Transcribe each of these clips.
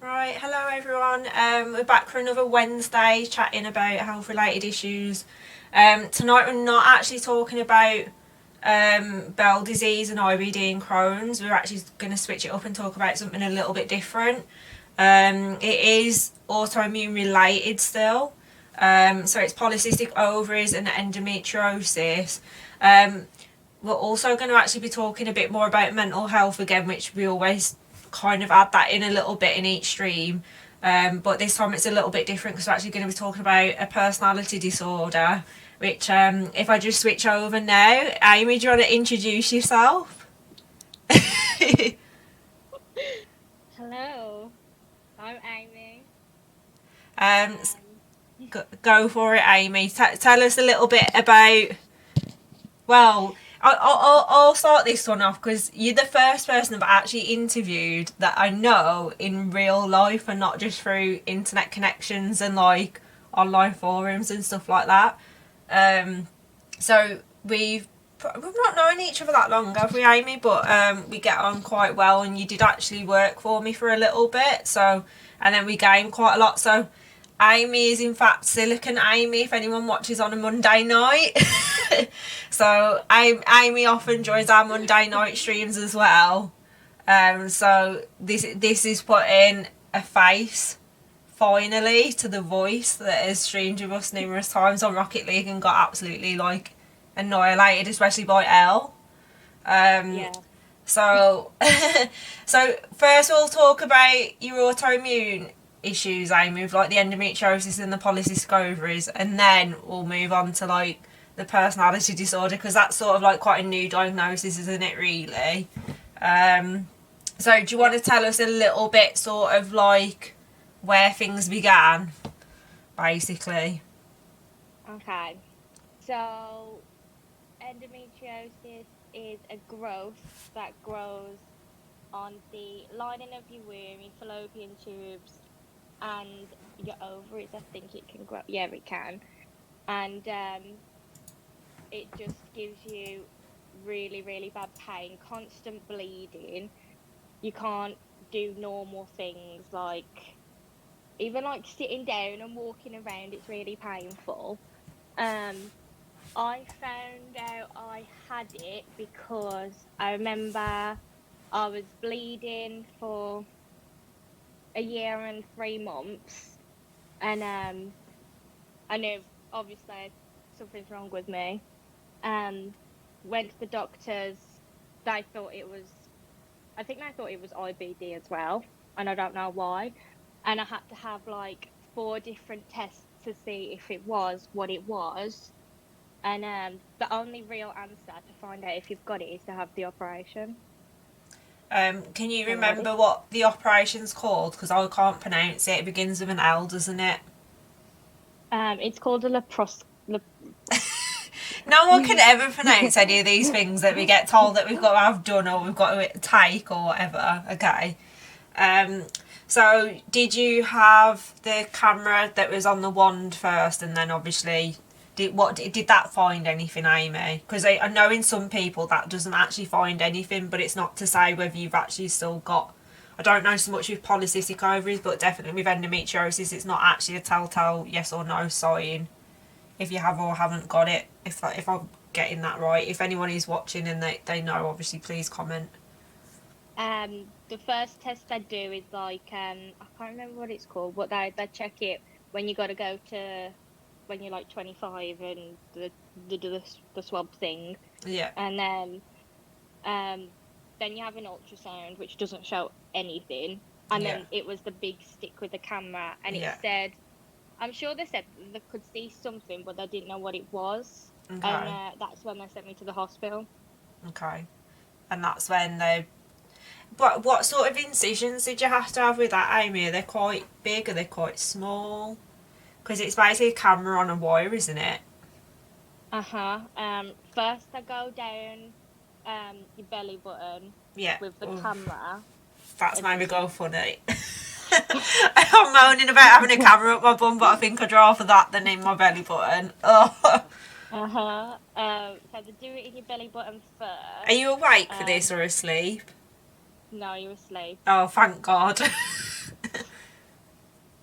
Right, hello everyone. We're back for another Wednesday chatting about health related issues. Tonight we're not actually talking about bowel disease and IBD and Crohn's. We're actually going to switch it up and talk about something a little bit different. It is autoimmune related still. So it's polycystic ovaries and endometriosis. We're also going to actually be talking a bit more about mental health again, which we always kind of add that in a little bit in each stream. But this time it's a little bit different because we're actually going to be talking about a personality disorder, which if I just switch over now, Amy, do you want to introduce yourself? Hello, I'm Amy. um, Um, go for it, Amy. Tell us a little bit about, well, I'll start this one off because you're the first person I've actually interviewed that I know in real life and not just through internet connections and like online forums and stuff like that. Um, so we've not known each other that long, have we, Amy? But we get on quite well, and you did actually work for me for a little bit. So, and then we gained quite a lot. So, Amy is in fact Silicon Amy. If anyone watches on a Monday night, so Amy often joins our Monday night streams as well. So this is putting a face finally to the voice that has streamed with us numerous times on Rocket League and got absolutely like annihilated, especially by Elle. Um, yeah. so, so first we'll talk about your autoimmune issues, Amy, with like the endometriosis and the polycystic ovaries, and then we'll move on to like the personality disorder because that's sort of like quite a new diagnosis, isn't it? Really. Um, so, do you want Yeah. to tell us a little bit, sort of like where things began, basically? Okay. So, endometriosis is a growth that grows on the lining of your womb, your fallopian tubes, and your ovaries. I think it can grow. Yeah, it can. And it just gives you really, really bad pain, constant bleeding. You can't do normal things like even like sitting down and walking around, it's really painful. Um, I found out I had it because I remember I was bleeding for a year and 3 months, and I knew obviously something's wrong with me. Um, went to the doctors. They thought it was, I think they thought it was IBD as well, and I don't know why. And I had to have like four different tests to see if it was what it was. And the only real answer to find out if you've got it is to have the operation. Can you When you're ready. remember what the operation's called? Because I can't pronounce it. It begins with an L, doesn't it? It's called a No one can ever pronounce any of these things that we get told that we've got to have done or we've got to take or whatever. Okay. Um, so did you have the camera that was on the wand first, and then obviously did that find anything, Amy? Because I know in some people that doesn't actually find anything, but it's not to say whether you've actually still got. I don't know so much with polycystic ovaries, but definitely with endometriosis, it's not actually a telltale yes or no sign if you have or haven't got it. If I'm getting that right, if anyone is watching and they know, obviously please comment. The first test I do is like I can't remember what it's called, but they check it when you got to go to when you're like 25 and the swab thing, Yeah, and um then you have an ultrasound which doesn't show anything, and yeah, then it was the big stick with the camera, and it yeah. said, I'm sure they said they could see something, but they didn't know what it was, and Okay, that's when they sent me to the hospital. okay. And that's when they. But what sort of incisions did you have to have with that, Amy? Are they quite big? Are they quite small? Because it's basically a camera on a wire, isn't it? Uh-huh. First I go down your belly button Yeah. with the Oof, camera. that's It's made me go funny. I'm moaning about having a camera up my bum, but I think I'd rather that than in my belly button. Oh. Uh-huh. So they do it in your belly button Are you first. awake for this or asleep? No, you're asleep. Oh, thank God.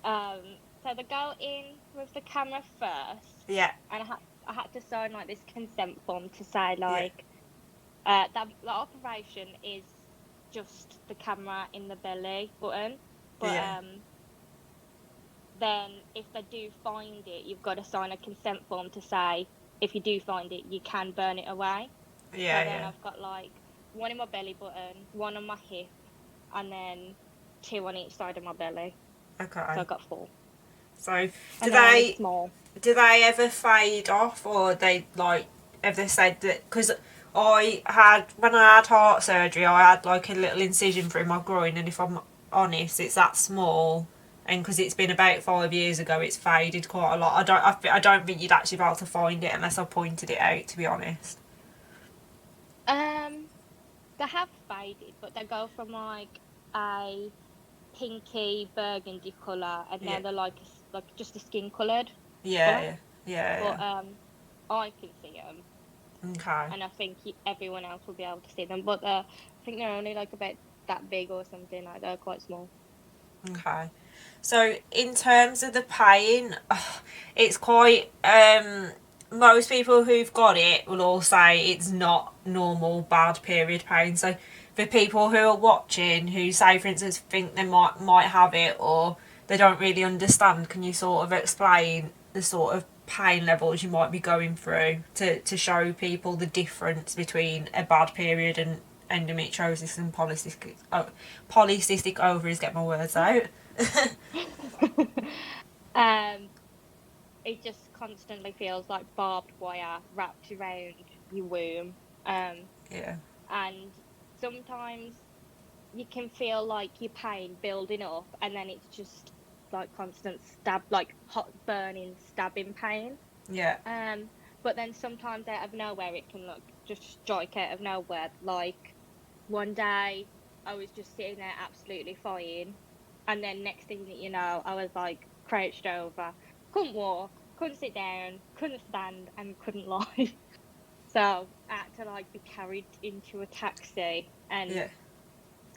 So they go in with the camera first, Yeah. and I had to sign like this consent form to say Yeah. like that the operation is just the camera in the belly button, but Yeah. then if they do find it, you've got to sign a consent form to say if you do find it, you can burn it away. So Yeah. then Yeah. I've got like one in my belly button, one on my hip, and then two on each side of my belly. So Okay. I've got four, So, do and they're only they small. do they ever fade off, or they like have they said that? Because I had when I had heart surgery, I had like a little incision through my groin, and if I'm honest, it's that small, and because it's been about 5 years ago, it's faded quite a lot. I don't think you'd actually be able to find it unless I pointed it out. To be honest. Um, they have faded, but they go from like a pinky burgundy colour, and Yeah. now they're like like just a skin coloured colour. Yeah. Yeah. But I can see them, Yeah. Okay. and I think everyone else will be able to see them. But I think they're only like about that big or something. Like they're quite small. Okay. So in terms of the pain, it's quite most people who've got it will all say it's not normal bad period pain. So for people who are watching who say for instance think they might have it or they don't really understand, can you sort of explain the sort of pain levels you might be going through to show people the difference between a bad period and endometriosis and polycystic ovaries, get my words out. um, it just constantly feels like barbed wire wrapped around your womb. Yeah. And sometimes you can feel like your pain building up, and then it's just like constant stab, like hot burning stabbing pain. Yeah. Um, but then sometimes out of nowhere it can look just strike out of nowhere. Like one day I was just sitting there absolutely fine, and then next thing that you know, I was like crouched over, couldn't walk, couldn't sit down, couldn't stand, and couldn't lie. So I had to like be carried into a taxi Yeah. and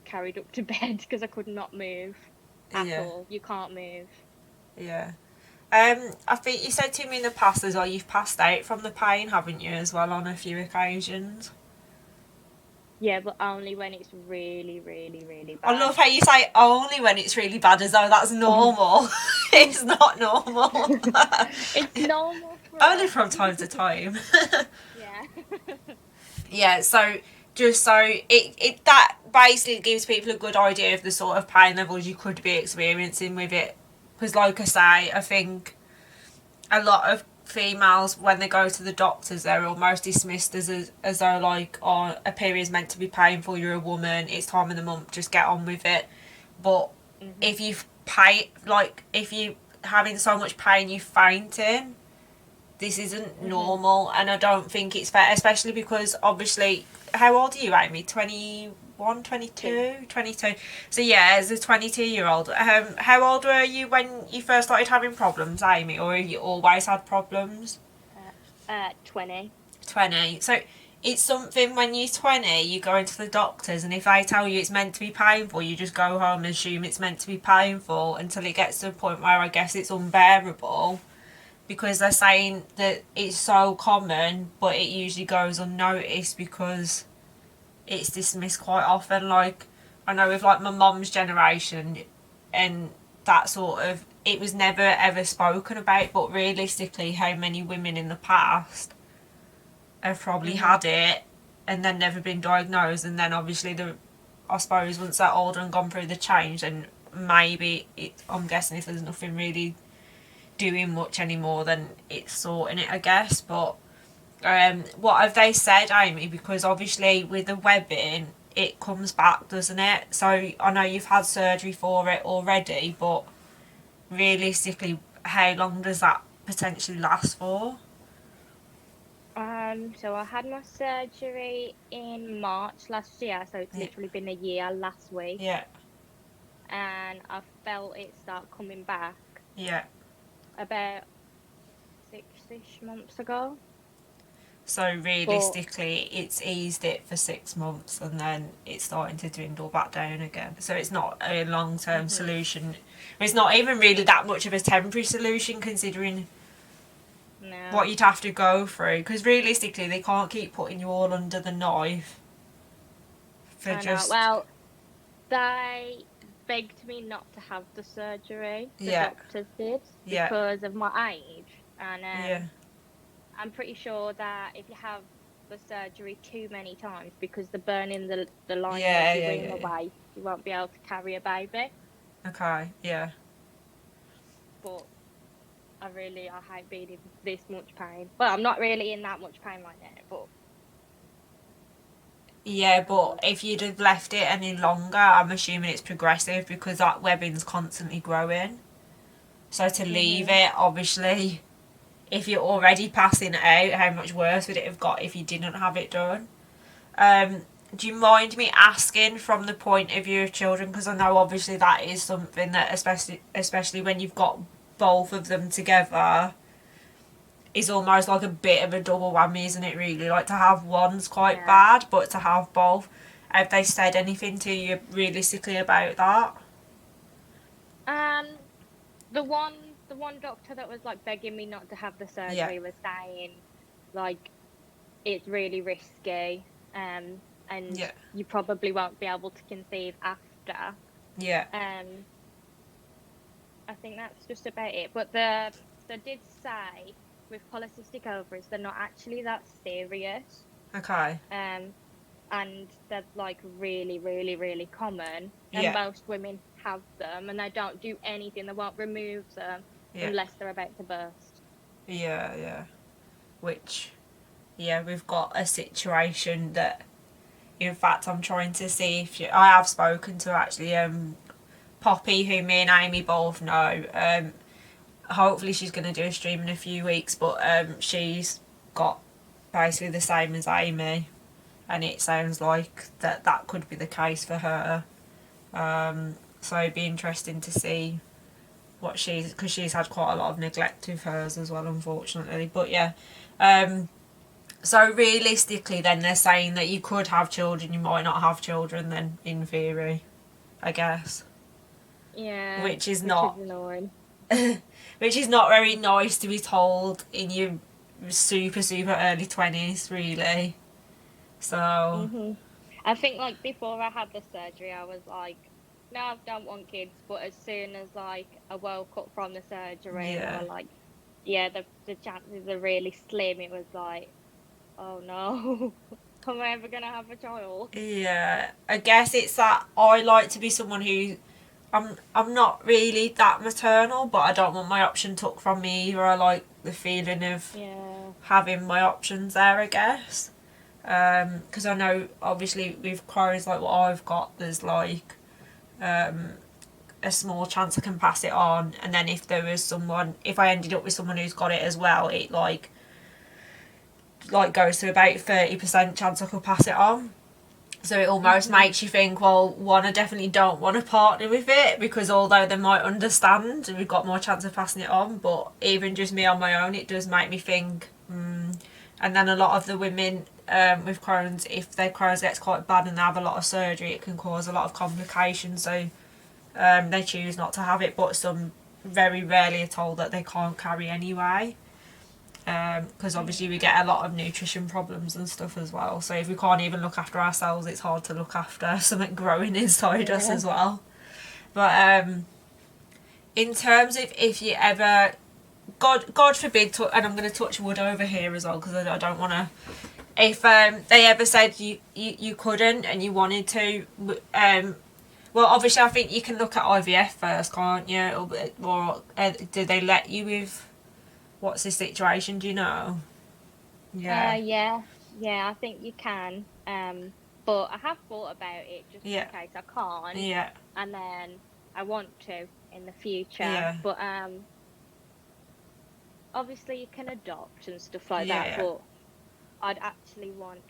carried up to bed because I could not move at Yeah. all. You can't move. Yeah. I think you said to me in the past as well, you've passed out from the pain, haven't you, as well, on a few occasions? Yeah, but only when it's really, really, really I bad. love how you say only when it's really bad, as though that's normal. It's not normal. It's normal for Only us. from time to time. Yeah. Yeah, so just so it that basically gives people a good idea of the sort of pain levels you could be experiencing with it. Because, like I say, I think a lot of females, when they go to the doctors, they're almost dismissed as though like, oh, a period's meant to be painful, you're a woman, it's time of the month, just get on with it. But Hmm. if you've paid, like if you having so much pain you fainting, this isn't Hmm. normal, and I don't think it's fair, especially because obviously, how old are you, Amy? 21, Two. 22, 22. So yeah, as a 22-year-old, how old were you when you first started having problems, Amy, or have you always had problems? 20. 20. So it's something when you're 20, you go into the doctors, and if they tell you it's meant to be painful, you just go home and assume it's meant to be painful until it gets to a point where I guess it's unbearable, because they're saying that it's so common, but it usually goes unnoticed because it's dismissed quite often. Like, I know with like my mum's generation and that sort of, it was never ever spoken about, but realistically, how many women in the past have probably Hmm. had it and then never been diagnosed, and then obviously I suppose once they're older and gone through the change, then maybe I'm guessing if there's nothing really doing much anymore, then it's sorting it, I guess. But what have they said, Amy? Because obviously with the webbing, it comes back, doesn't it? So I know you've had surgery for it already, but realistically, how long does that potentially last for? So I had my surgery in March last year, so it's Yeah. literally been a year last week, Yeah. and I felt it start coming back Yeah. about 6-ish months ago. So But realistically, it's eased it for 6 months and then it's starting to dwindle back down again. So it's not a long-term mhm, solution. It's not even really that much of a temporary solution considering what no, you'd have to go through. Because realistically, they can't keep putting you all under the knife for I know. just... Well, they begged me not to have the surgery. The Yeah, doctors did yeah, because of my age, and yeah, I'm pretty sure that if you have the surgery too many times, because they're burning the lining of yeah, your yeah, womb yeah, yeah. away, you won't be able to carry a baby. Okay, yeah. But I hate being in this much pain. Well, I'm not really in that much pain right now, but Yeah, I'm but good. if you'd have left it any longer, I'm assuming it's progressive because that webbing's constantly growing. So to leave Mhm. it, obviously, if you're already passing out, how much worse would it have got if you didn't have it done? Um, do you mind me asking from the point of view of children? Because I know obviously that is something that, especially when you've got both of them together, is almost like a bit of a double whammy, isn't it? Really, like to have one's quite Yeah. bad, but to have both. Have they said anything to you realistically about that? Um, the one doctor that was like begging me not to have the Yeah, surgery was saying like it's really risky, and yeah, you probably won't be able to conceive after. yeah. Um, I think that's just about it. But they did say with polycystic ovaries, they're not actually that serious. Okay. Um, and they're like really, really, really common. And Yeah, most women have them, and they don't do anything. They won't remove them yeah, unless they're about to burst. yeah, yeah. Which, yeah, we've got a situation that, in fact, I'm trying to see if I have spoken to actually Poppy, who me and Amy both know. Hopefully she's going to do a stream in a few weeks, but she's got basically the same as Amy, and it sounds like that could be the case for her. So it'd be interesting to see what because she's had quite a lot of neglect with hers as well, unfortunately. But yeah, so realistically, then they're saying that you could have children, you might not have children. Then in theory, I guess, Yeah, which is which is not annoying. which is not very nice to be told in your super early 20s, really. So I think like before I had the surgery, I was like, no, I don't want kids. But as soon as like I woke up from the surgery and they yeah, were like, yeah, the chances are really slim, it was like, oh no, am I ever gonna have a child? yeah. I guess it's that I like to be someone who I'm not really that maternal, but I don't want my option took from me either. I like the feeling of Yeah. having my options there, I guess. Because I know obviously with Crohns like what I've got, there's like a small chance I can pass it on, and then if I ended up with someone who's got it as well, it like goes to about 30% chance I could pass it on. So it almost Mhm. makes you think, well, one, I definitely don't want to partner with it because although they might understand, we've got more chance of passing it on. But even just me on my own, it does make me think. And then a lot of the women with Crohn's, if their Crohn's gets quite bad and they have a lot of surgery, it can cause a lot of complications. So they choose not to have it, but some very rarely are told that they can't carry anyway. Because obviously we Yeah. get a lot of nutrition problems and stuff as well. So if we can't even look after ourselves, it's hard to look after something growing inside us Yeah. as well. But in terms of if you ever, God forbid, and I'm going to touch wood over here as well because I don't want to. If they ever said you couldn't and you wanted to, well, obviously I think you can look at IVF first, can't you? Or do they let you with? What's the situation? Do you know? Yeah. Yeah. Yeah, I think you can. But I have thought about it just in Yeah. case I can't, Yeah. and then I want to in the future. Yeah. But obviously you can adopt and stuff like that, Yeah. but I'd actually want,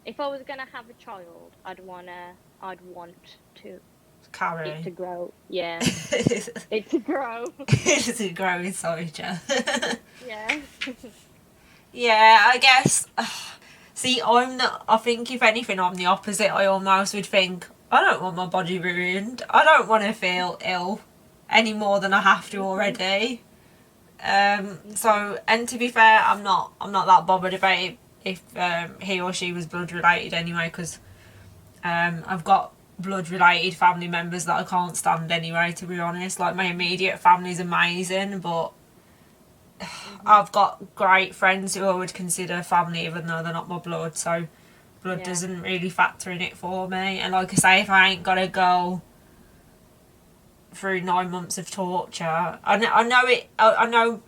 if I was gonna have a child, I'd want to it Carry. to grow. Yeah, it to grow. It's a growing soldier. Yeah. Yeah, I guess. See, I think if anything, I'm the opposite. I almost would think, I don't want my body ruined. I don't want to feel ill any more than I have to Mhm. already. Mhm. So, and to be fair, I'm not that bothered about it if he or she was blood related anyway, because I've got blood related family members that I can't stand anyway. To be honest, like my immediate family's amazing, but Mhm. I've got great friends who I would consider family, even though they're not my blood. So, blood Yeah. doesn't really factor in it for me. And like I say, if I ain't gotta go through 9 months of torture, I know it. I know.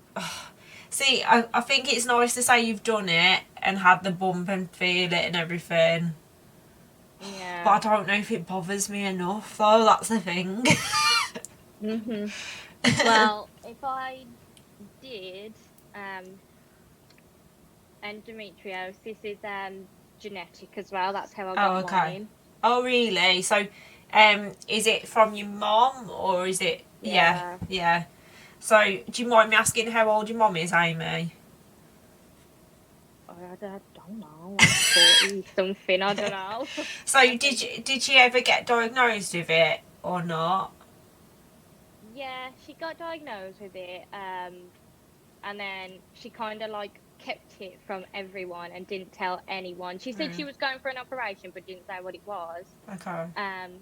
See, I think it's nice to say you've done it and had the bump and feel it and everything. But Yeah. I don't know if it bothers me enough, though. That's the thing. Mhm. Well, if I did, um, endometriosis is genetic as well. That's how I Oh, got okay. mine. Oh, really? So, is it from your mom or is it? Yeah, Yeah. yeah. So, do you mind me asking how old your mom is, Amy? I don't know, like 40 something, I don't know. So, I think it's, did she ever get diagnosed with it or not? yeah, she got diagnosed with it, and then she kind of like kept it from everyone and didn't tell anyone. She said she Mm, was going for an operation, but didn't say what it was. okay. Um,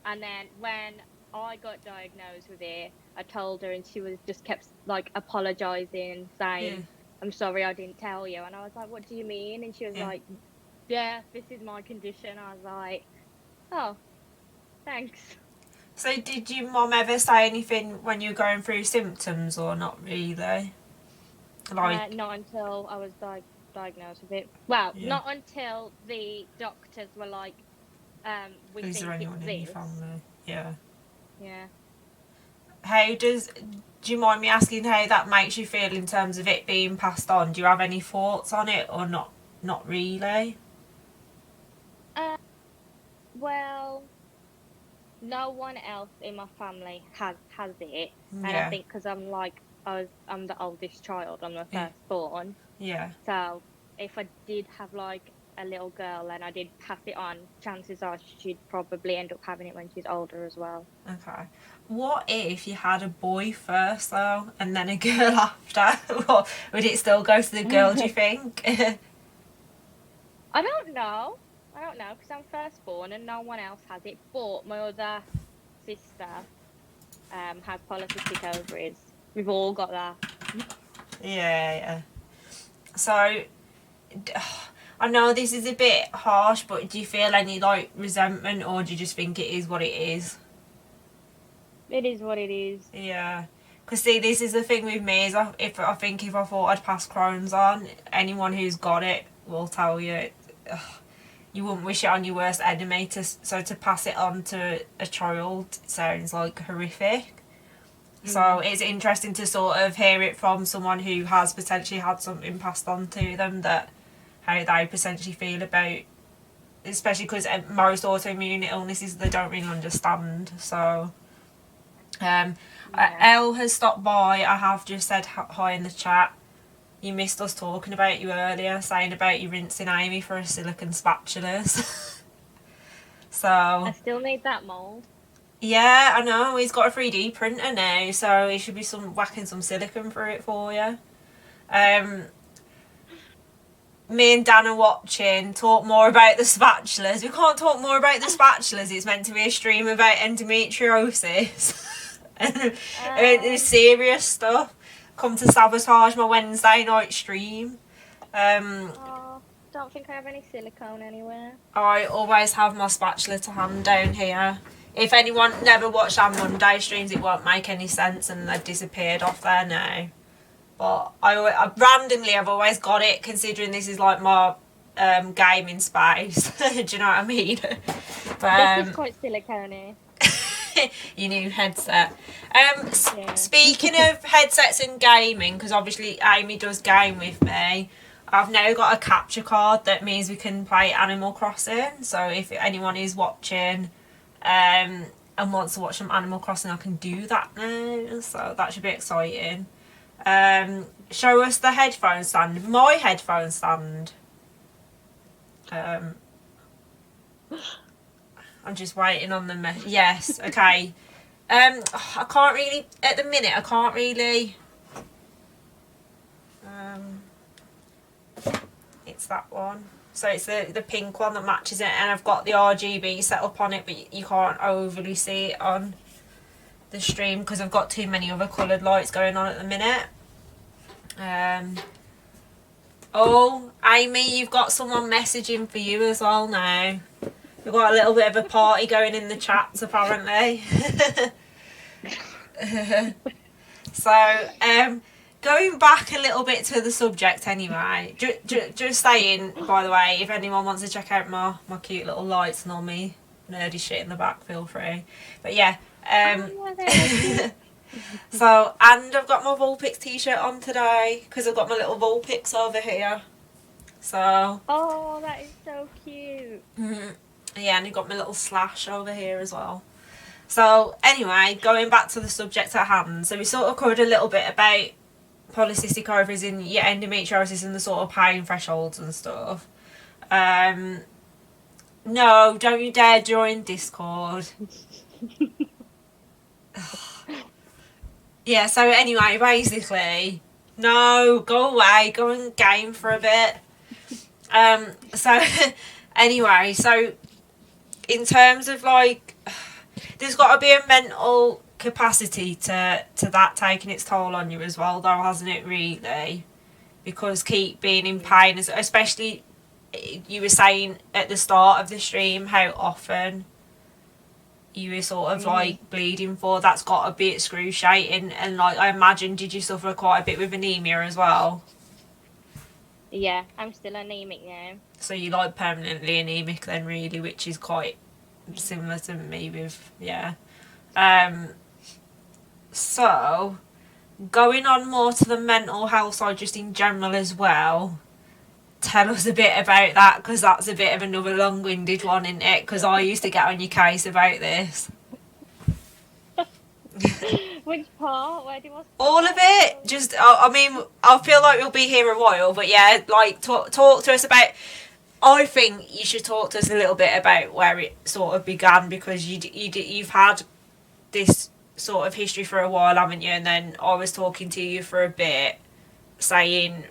and then when I got diagnosed with it, I told her, and she was just kept like apologizing, Yeah, saying, "I'm sorry, I didn't tell you." And I was like, "What do you mean?" And she was yeah. like, "Yeah, this is my condition." I was like, "Oh, thanks." So, did your mom ever say anything when you were going through symptoms or not really? Like, Not until I was diagnosed with it. Well, yeah. not until the doctors were like, "We Is there think it's anyone in your this." family? Yeah. Yeah. How does, do you mind me asking how that makes you feel in terms of it being passed on? Do you have any thoughts on it or not? Not really. Uh, well, no one else in my family has it, and I Yeah. think because I'm the oldest child, I'm the Yeah. firstborn. Yeah. So if I did have like a little girl and I did pass it on, chances are she'd probably end up having it when she's older as well. Okay. What if you had a boy first though, and then a girl after? What, would it still go to the girl? Do you think? I don't know because I'm firstborn and no one else has it. But my other sister has polycystic ovaries. We've all got that. Yeah. Yeah. So, I know this is a bit harsh, but do you feel any like resentment, or do you just think it is what it is? It is what it is. Yeah. Because see, this is the thing with me is if I think if I thought I'd pass Crohn's on, anyone who's got it will tell you ugh, you wouldn't wish it on your worst enemy. So to pass it on to a child sounds like horrific. So Mm, it's interesting to sort of hear it from someone who has potentially had something passed on to them, that how they potentially feel about, especially because most autoimmune illnesses they don't really understand. So um, yeah. Elle has stopped by. I have just said hi in the chat. You missed us talking about you earlier, saying about you rinsing Amy for a silicon spatulas. I So still need that mold. yeah, I know he's got a 3D printer now, so he should be whacking some silicon through it for you. Um, Me and Dan are watching. Talk more about the spatulas. We can't talk more about the spatulas. It's meant to be a stream about endometriosis and Um, serious stuff. Come to sabotage my Wednesday night stream. Um, oh, don't think I have any silicone anywhere. I always have my spatula to hand down here. If anyone never watched our Monday streams, it won't make any sense, and they've disappeared off there now. But I randomly I've always got it, considering this is like my gaming space. Do you know what I mean? This is But quite silicone. your new headset. Yeah. Speaking of headsets and gaming, because obviously Amy does game with me. I've now got a capture card that means we can play Animal Crossing. So if anyone is watching and wants to watch some Animal Crossing, I can do that now. So that should be exciting. Show us the headphone stand. My headphone stand. I'm just waiting on the yes, okay. I can't really at the minute. I can't really. It's that one. So it's the pink one that matches it, and I've got the RGB set up on it, but you can't overly see it on the stream because I've got too many other coloured lights going on at the minute. Oh, Amy, you've got someone messaging for you as well now. We've got a little bit of a party going in the chats apparently. So, going back a little bit to the subject anyway, just saying, by the way, if anyone wants to check out my cute little lights and all me nerdy shit in the back, feel free. But yeah, so, and I've got my Vulpix t-shirt on today because I've got my little Vulpix over here. So. Oh, that is so cute. Yeah, and I've got my little slash over here as well. So, anyway, going back to the subject at hand. So, we sort of covered a little bit about polycystic ovaries and your endometriosis and the sort of pain thresholds and stuff. No, don't you dare join Discord. Yeah, so anyway, basically, no, go away, go and game for a bit. So, anyway, so in terms of like, there's got to be a mental capacity to that taking its toll on you as well, though, hasn't it, really? Because keep being in pain, especially you were saying at the start of the stream how often you were sort of like bleeding for. That's got to be excruciating. And like, I imagine, did you suffer quite a bit with anemia as well? Yeah, I'm still anemic now. So you like permanently anemic then, really, which is quite similar to me with, yeah. So going on more to the mental health side just in general as well, tell us a bit about that, because that's a bit of another long-winded one, isn't it? Because I used to get on your case about this. Which part? Where do you want to All of it. Just, I mean, I feel like we'll be here a while, but yeah, like talk to us about. I think you should talk to us a little bit about where it sort of began, because you've had this sort of history for a while, haven't you? And then I was talking to you for a bit, saying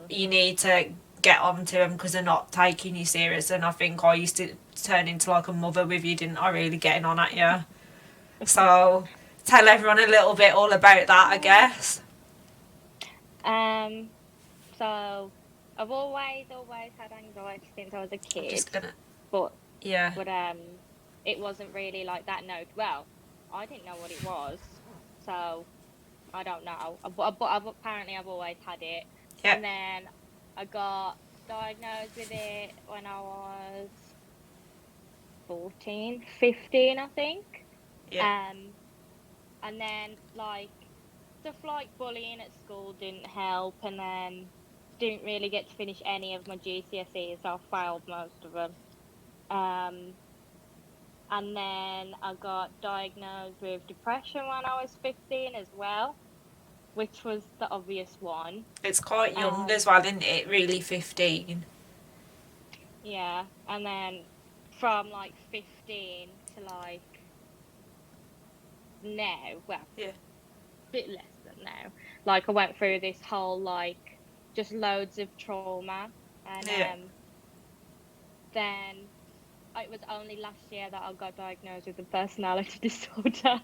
you need to get on to them because they're not taking you serious. And I think I used to turn into like a mother with you, didn't I? Really getting on at you. So tell everyone a little bit all about that, I guess. So I've always had anxiety since I was a kid. Just gonna. But yeah. But it wasn't really like that. No, well, I didn't know what it was, so I don't know. But apparently I've always had it. Yep. And then I got diagnosed with it when I was 14, 15, I think. Yeah. And then like stuff like bullying at school didn't help, and then didn't really get to finish any of my GCSEs, so I failed most of them. And then I got diagnosed with depression when I was 15 as well, which was the obvious one. It's quite young as well, isn't it? Really, 15. Yeah, and then from like 15 to like now, well, yeah, a bit less than now. Like I went through this whole like just loads of trauma, and then it was only last year that I got diagnosed with a personality disorder.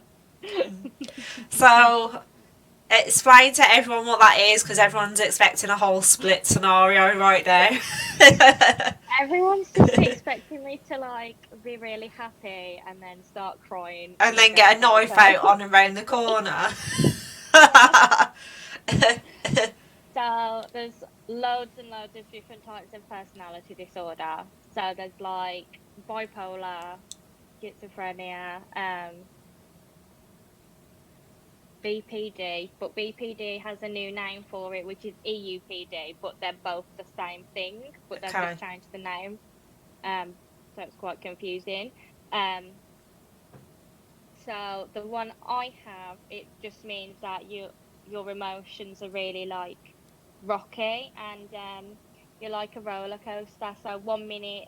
So explain to everyone what that is, because everyone's expecting a whole split scenario right now. Everyone's just expecting me to like be really happy and then start crying and then get a knife out on around the corner. So there's loads and loads of different types of personality disorder. So there's like bipolar, schizophrenia, BPD, but BPD has a new name for it, which is EUPD, but they're both the same thing, but they've just changed the name. So it's quite confusing. So the one I have, it just means that your emotions are really like rocky, and you're like a roller coaster. So one minute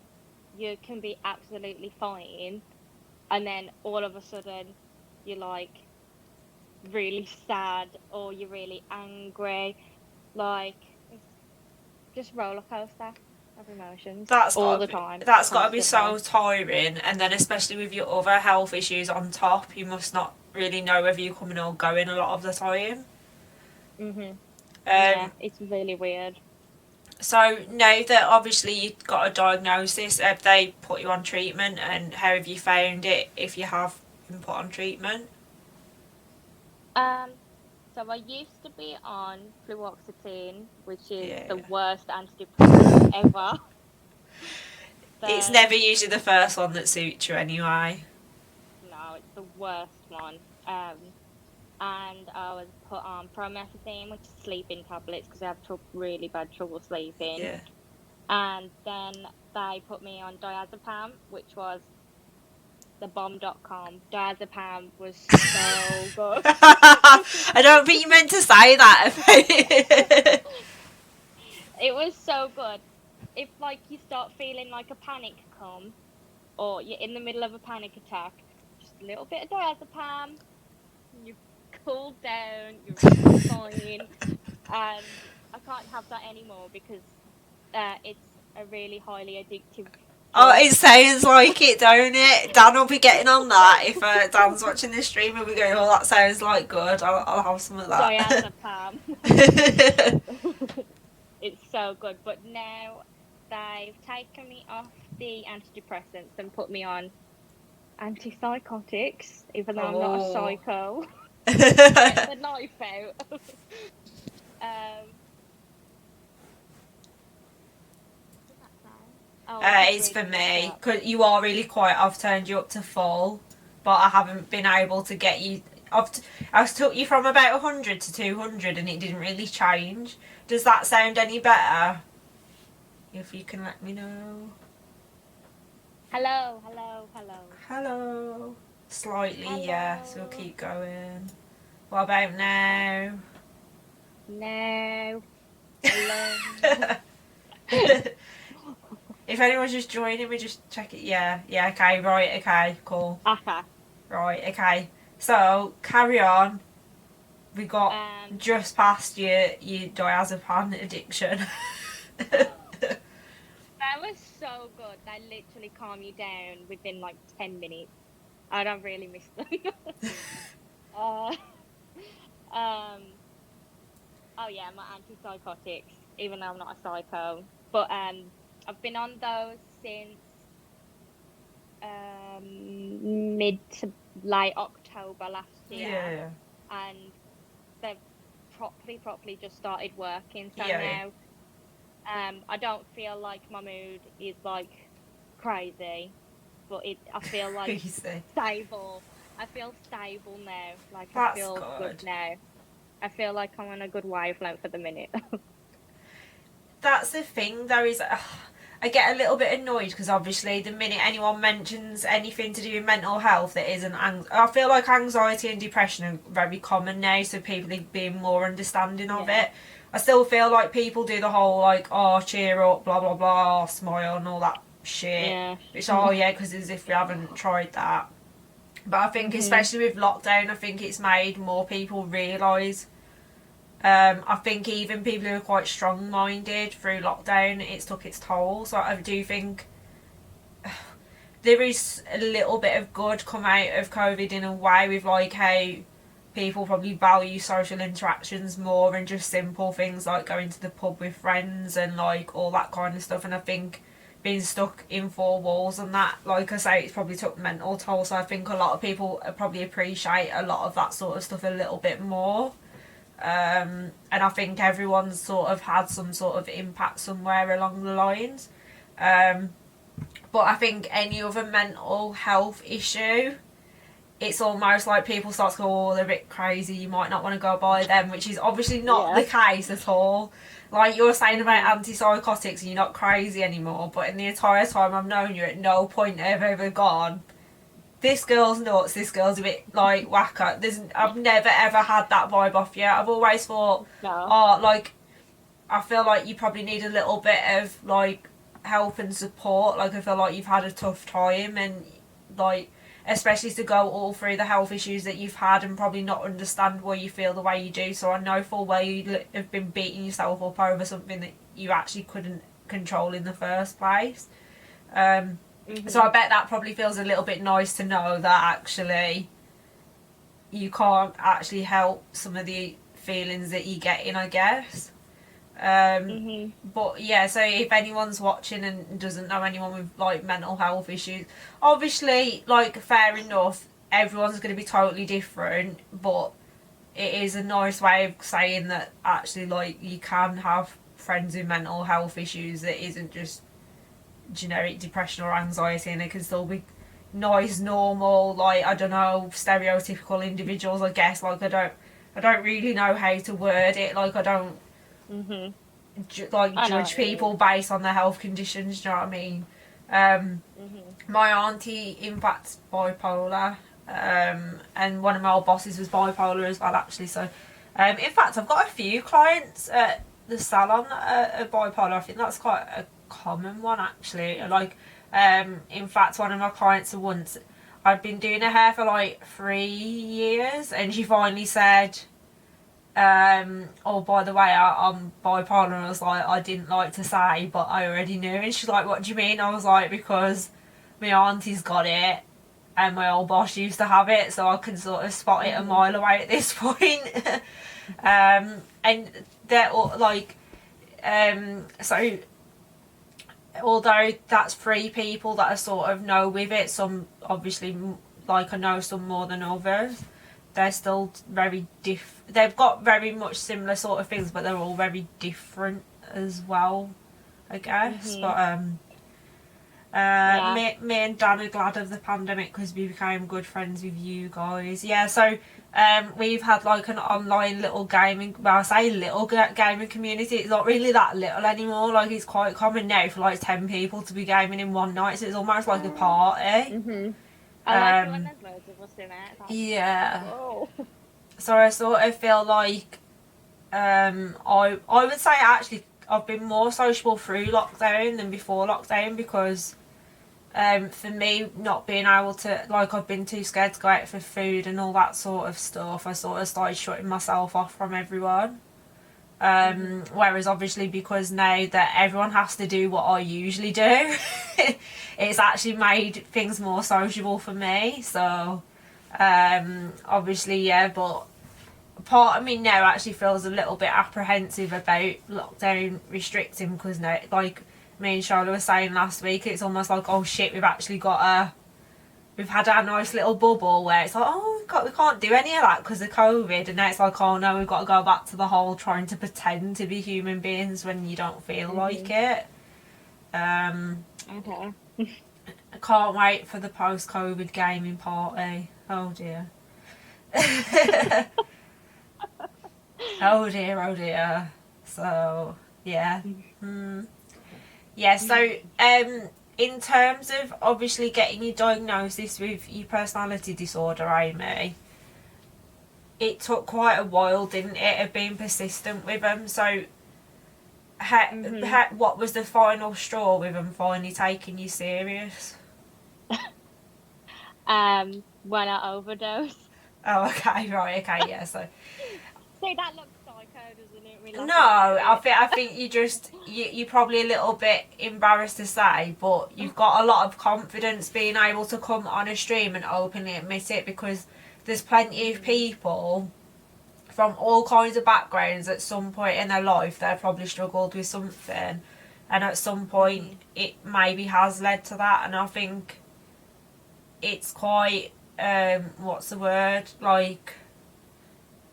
you can be absolutely fine, and then all of a sudden you're like really sad or you're really angry. Like it's just roller coaster of emotions all the time, That's got to be constantly. so tiring, and then especially with your other health issues on top, you must not really know whether you're coming or going a lot of the time. Mhm. Yeah, Um, it's really weird. so now that obviously you got a diagnosis, have they put you on treatment, and how have you found it if you have been put on treatment? Um, so I used to be on fluoxetine, which is the Yeah. worst antidepressant ever. It's The never usually the first one that suits you anyway. No, it's the worst one. And I was put on promethazine, which is sleeping tablets, because I have really bad trouble sleeping. Yeah. And then they put me on diazepam, which was the bomb.com. Diazepam was so good. I don't think you meant to say that. It was so good. If like you start feeling like a panic come, or you're in the middle of a panic attack, just a little bit of diazepam, you cool down, you're fine. And I can't have that anymore because it's a really highly addictive Oh, drug. it sounds like it, don't it? Dan will be getting on that if Dan's watching this stream and we go, oh, that sounds like good. I'll have some of that. Diazepam. It's so good. But now they've taken me off the antidepressants and put me on antipsychotics, even though I'm not a Oh. psycho. Get the knife out. um, what did that say? Oh, I'm just It's for reading the me chat. because you are really quiet. I've turned you up to full, but I haven't been able to get you. I've took you from about 100 to 200, and it didn't really change. Does that sound any better? If you can let me know. Hello, hello, hello. Hello. Slightly, yeah. So we'll Hello. keep going. What about Okay. now? No. Hello. If anyone's just joining, we just check it. Yeah, yeah, okay, right, okay, cool. Okay. Right, okay. So, carry on. We got Um, just past your diazepam addiction. that was so good. They literally calm you down within like 10 minutes. I don't really miss them. uh, um, oh yeah, my antipsychotics, even though I'm not a psycho. But I've been on those since mid to late October last year, Yeah, and they've properly just started working. So yeah, now I don't feel like my mood is like crazy, but I feel like crazy. stable. I feel stable now. Like I That's feel good good. now. I feel like I'm on a good wavelength at the minute. That's the thing, though, is I get a little bit annoyed because obviously the minute anyone mentions anything to do with mental health that isn't, I feel like anxiety and depression are very common now, so people are being more understanding of Yeah. it. I still feel like people do the whole like, oh, cheer up, blah blah blah, smile and all that shit. Yeah. Which, oh yeah, because as if we haven't tried that. But I think Mhm. especially with lockdown, I think it's made more people realise. I think even people who are quite strong-minded through lockdown, it's took its toll. So I do think there is a little bit of good come out of COVID in a way, with like how people probably value social interactions more and just simple things like going to the pub with friends and like all that kind of stuff. And I think being stuck in four walls and that, like I say, it's probably took mental toll. So I think a lot of people probably appreciate a lot of that sort of stuff a little bit more. And I think everyone's sort of had some sort of impact somewhere along the lines. Um, but I think any other mental health issue, it's almost like people start to go, oh, they're a bit crazy, you might not want to go by them, which is obviously not Yeah. the case at all. Like you're saying about Mhm. antipsychotics, you're not crazy anymore, but in the entire time I've known you, at no point have I ever gone, this girl's nuts, this girl's a bit like wacko. I've never ever had that vibe off you. I've always thought, No. oh, like, I feel like you probably need a little bit of like help and support. Like, I feel like you've had a tough time, and like, especially to go all through the health issues that you've had and probably not understand why you feel the way you do. So I know full well you have been beating yourself up over something that you actually couldn't control in the first place. So I bet that probably feels a little bit nice to know that actually you can't actually help some of the feelings that you're getting, I guess. But yeah, so if anyone's watching and doesn't know anyone with like mental health issues, obviously, like, fair enough, everyone's going to be totally different, but it is a nice way of saying that actually, like, you can have friends with mental health issues that isn't just generic depression or anxiety, and it can still be nice, normal, like, I don't know, stereotypical individuals, I guess. Like, I don't really know how to word it. Like, I don't judge people based on their health conditions. Do you know what I mean? My auntie, in fact, bipolar, and one of my old bosses was bipolar as well, actually. So, in fact, I've got a few clients at the salon that are bipolar. I think that's quite a common one, actually. Like, in fact, one of my clients once, I'd been doing her hair for like 3 years, and she finally said, oh, by the way, I'm bipolar. And I was like, I didn't like to say, but I already knew. And she's like, what do you mean? I was like, because my auntie's got it and my old boss used to have it, so I can sort of spot it a mile away at this point. And they're all like, so although that's 3 people that I sort of know with it, some obviously, like, I know some more than others, they're still very they've got very much similar sort of things, but they're all very different as well, I guess. But me and Dan are glad of the pandemic because we became good friends with you guys. Yeah, so we've had like an online little gaming, well, I say little gaming community, it's not really that little anymore. Like, it's quite common now for like 10 people to be gaming in one night, so it's almost like a party. I like it when there's loads of us in it. Yeah. Whoa. So I sort of feel like I would say actually I've been more sociable through lockdown than before lockdown, because for me, not being able to, like, I've been too scared to go out for food and all that sort of stuff, I sort of started shutting myself off from everyone. Whereas obviously, because now that everyone has to do what I usually do, it's actually made things more sociable for me. So obviously, yeah, but part of me now actually feels a little bit apprehensive about lockdown restricting, because now, like me and Charlotte were saying last week, it's almost like, oh shit, we've had our nice little bubble where it's like, oh God, we can't do any of that because of COVID, and now it's like, oh no, we've got to go back to the whole trying to pretend to be human beings when you don't feel like it. Okay. I can't wait for the post-COVID gaming party. Oh dear. Oh dear, oh dear. So yeah. Yeah, so in terms of obviously getting your diagnosis with your personality disorder, Amy, it took quite a while, didn't it, of being persistent with them. So what was the final straw with them finally taking you serious? When I overdosed. Oh, okay, right, okay, yeah, so... See, that looks psycho, doesn't it? We No, I think you're probably a little bit embarrassed to say, but you've got a lot of confidence being able to come on a stream and openly admit it, because there's plenty of people from all kinds of backgrounds at some point in their life that have probably struggled with something, and at some point it maybe has led to that. And I think it's quite what's the word, like,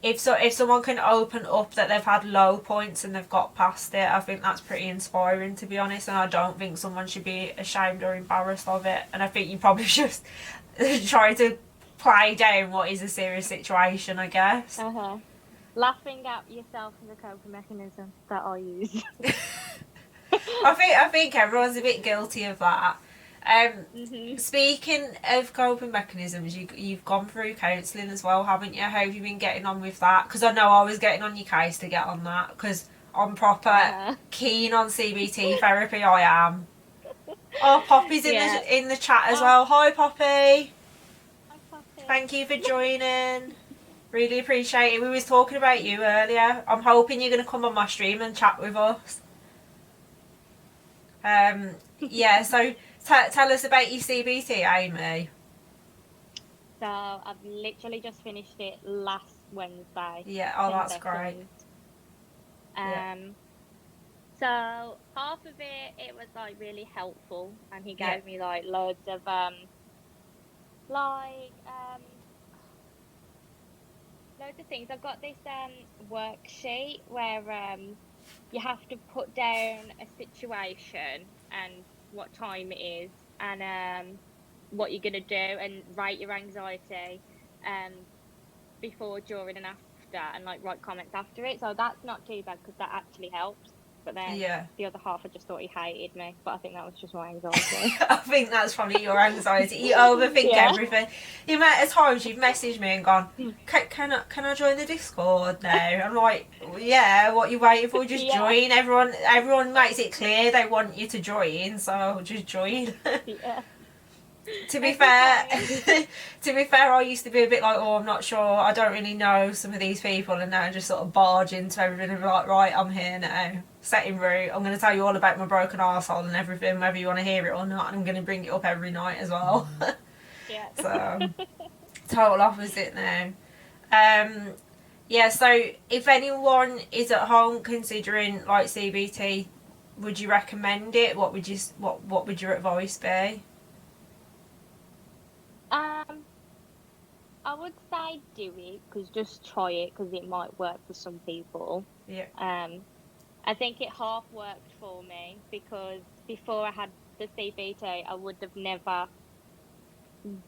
if someone can open up that they've had low points and they've got past it, I think that's pretty inspiring, to be honest. And I don't think someone should be ashamed or embarrassed of it. And I think you probably just try to play down what is a serious situation, I guess. Laughing at yourself is a coping mechanism that I use. I think everyone's a bit guilty of that. Mhm. Speaking of coping mechanisms, you've gone through counselling as well, haven't you? How have you been getting on with that? Because I know I was getting on your case to get on that, because I'm proper Uh-huh. keen on CBT therapy, I am. Oh, Poppy's Yeah. in the chat as Oh, well. Hi, Poppy. hi, Thank Poppy. you for joining. Really appreciate it. We was talking about you earlier. I'm hoping you're going to come on my stream and chat with us. Um, yeah, so tell us about your CBT, Amy. So I've literally just finished it last Wednesday, Yeah, oh, 10 that's great. sessions. Yeah, Um, so half of it was like really helpful, and he yeah, gave me like loads of like loads of things. I've got this worksheet where you have to put down a situation and what time it is, and what you're gonna do, and rate your anxiety um before, during, and after, and like write comments after it. So that's not too bad because that actually helps. But then yeah. the other half, I just thought he hated me, but I think that was just my anxiety. I think that's probably your anxiety. You overthink Yeah. everything. The amount of times you've messaged me and gone, can I join the Discord now? I'm like, yeah, what you waiting for? Just Yeah. join. Everyone makes it clear they want you to join, so just join. Yeah. To be Every fair, time. I used to be a bit like, oh, I'm not sure, I don't really know some of these people, and now I just sort of barge into everything and be like, right, I'm here now, setting route. I'm going to tell you all about my broken arsehole and everything, whether you want to hear it or not, and I'm going to bring it up every night as well. Yeah. So, total opposite now. Um, yeah, so if anyone is at home considering like CBT, would you recommend it? What would your advice be? um, I would say do it, because just try it, because it might work for some people. Yeah. Um, I think it half worked for me, because before I had the CBT, I would have never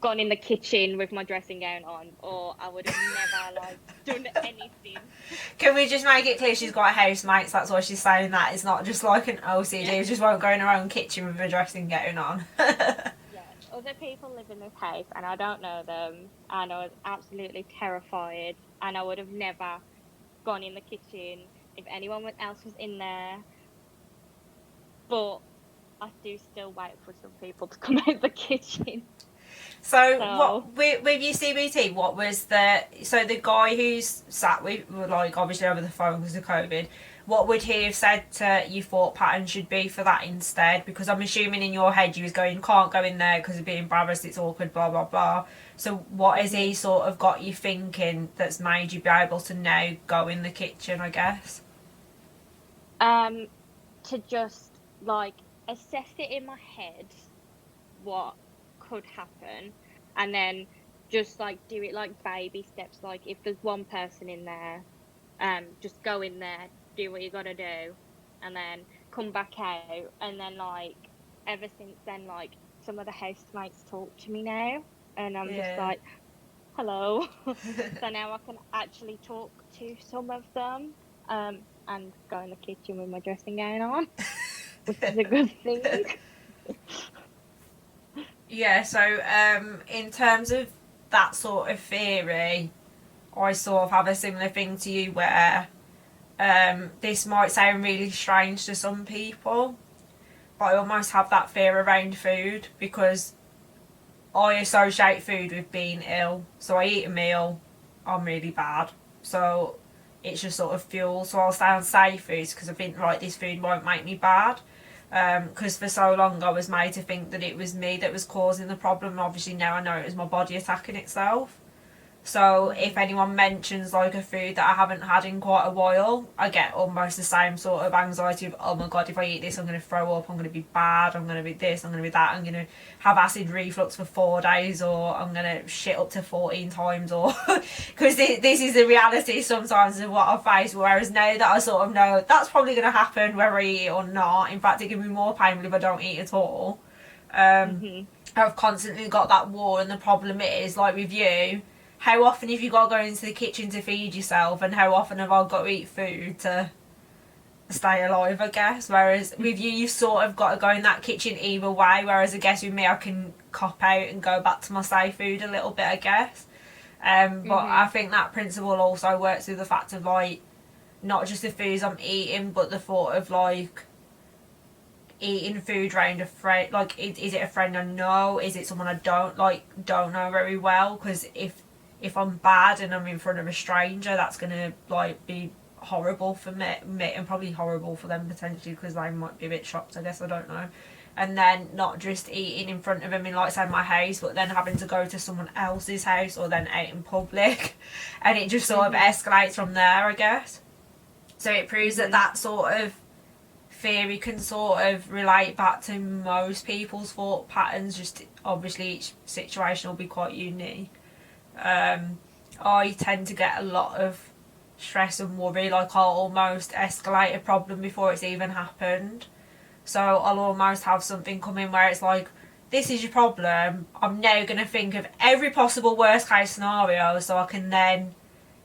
gone in the kitchen with my dressing gown on, or I would have never like done anything. Can we just make it clear she's got housemates? That's why she's saying that. It's not just like an Yeah. OCD. She just won't go in her own kitchen with a dressing gown on. Yeah, other people live in this house and I don't know them, and I was absolutely terrified, and I would have never gone in the kitchen if anyone else was in there. But I do still wait for some people to come out the kitchen. So So what with your CBT? What was the guy who's sat with, like, obviously over the phone because of COVID? What would he have said to you thought pattern should be for that instead? Because I'm assuming in your head you was going, you can't go in there because of being embarrassed, it's awkward, blah blah blah. So what has he mhm. sort of got you thinking that's made you be able to now go in the kitchen, I guess? um to just like assess it in my head what could happen, and then just like do it like baby steps. Like if there's one person in there, just go in there, do what you gotta do, and then come back out. And then like ever since then, like some of the housemates talk to me now, and I'm just Yeah. like, hello. So now I can actually talk to some of them, and go in the kitchen with my dressing gown on, which is a good thing. Yeah, so in terms of that sort of theory, I sort of have a similar thing to you where this might sound really strange to some people, but I almost have that fear around food because I associate food with being ill. So I eat a meal, I'm really bad. So it's just sort of fuel. So I'll stay on safe foods because I think, right, this food won't make me bad. Because for so long I was made to think that it was me that was causing the problem. And obviously now I know it was my body attacking itself. So if Mhm. anyone mentions like a food that I haven't had in quite a while, I get almost the same sort of anxiety of, oh my god, if I eat this I'm going to throw up, I'm going to be bad, I'm going to be this, I'm going to be that, I'm going to have acid reflux for 4 days, or I'm going to shit up to 14 times, or because this is the reality sometimes of what I face, whereas now that I sort of know that's probably going to happen whether I eat it or not, in fact it can be more painful if I don't eat at all. um, Mhm. I've constantly got that wall, and the problem is, like with you, how often have you got to go into the kitchen to feed yourself, and how often have I got to eat food to stay alive, I guess. Whereas with you, you've sort of got to go in that kitchen either way. Whereas I guess with me, I can cop out and go back to my safe food a little bit, I guess. But I think that principle also works with the fact of like not just the foods I'm eating, but the thought of like eating food around a friend. Like, is it a friend I know? Is it someone I don't know very well? Because if I'm bad and I'm in front of a stranger, that's gonna like be horrible for me and probably horrible for them potentially, because they might be a bit shocked, I guess. I don't know. And then not just eating in front of them in, like, say, my house, but then having to go to someone else's house or then out in public, and it just sort of escalates from there, I guess. So it proves that sort of theory can sort of relate back to most people's thought patterns. Just obviously each situation will be quite unique. I tend to get a lot of stress and worry, like I'll almost escalate a problem before it's even happened. So I'll almost have something come in where it's like, this is your problem, I'm now going to think of every possible worst case scenario so I can then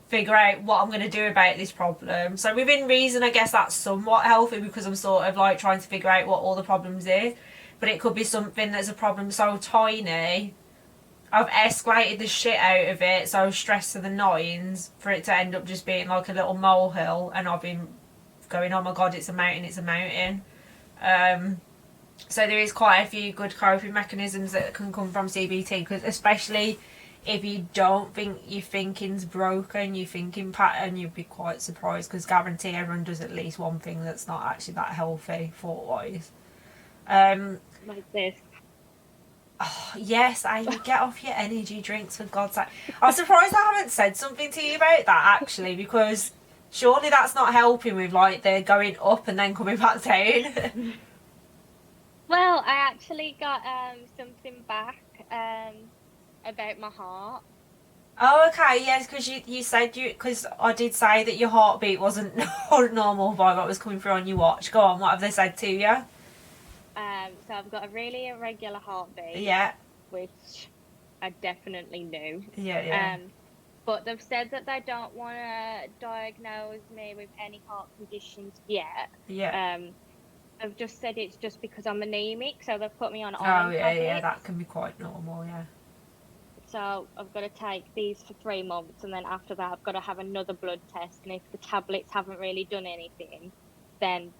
figure out what I'm going to do about this problem. So within reason, I guess that's somewhat healthy, because I'm sort of like trying to figure out what all the problems is. But it could be something that's a problem so tiny, I've escalated the shit out of it, so stressed to the nines, for it to end up just being like a little molehill, and I've been going, oh my god, it's a mountain, it's a mountain. So there is quite a few good coping mechanisms that can come from CBT, because especially if you don't think your thinking's broken, your thinking pattern, you'd be quite surprised, because guarantee everyone does at least one thing that's not actually that healthy thought-wise. Like this. Oh, yes, Amy, get off your energy drinks, for God's sake. I'm surprised I haven't said something to you about that, actually, because surely that's not helping with, like, the going up and then coming back down. Well, I actually got something back about my heart. Oh, okay, yes, because you said because I did say that your heartbeat wasn't normal by what was coming through on your watch. Go on, what have they said to you? So I've got a really irregular heartbeat. Yeah. Which I definitely knew. Yeah. But they've said that they don't want to diagnose me with any heart conditions yet. Yeah. They've just said it's just because I'm anemic, so they've put me on Oh, iron yeah, tablets. that can be quite normal, yeah. So I've got to take these for 3 months, and then after that I've got to have another blood test, and if the tablets haven't really done anything, then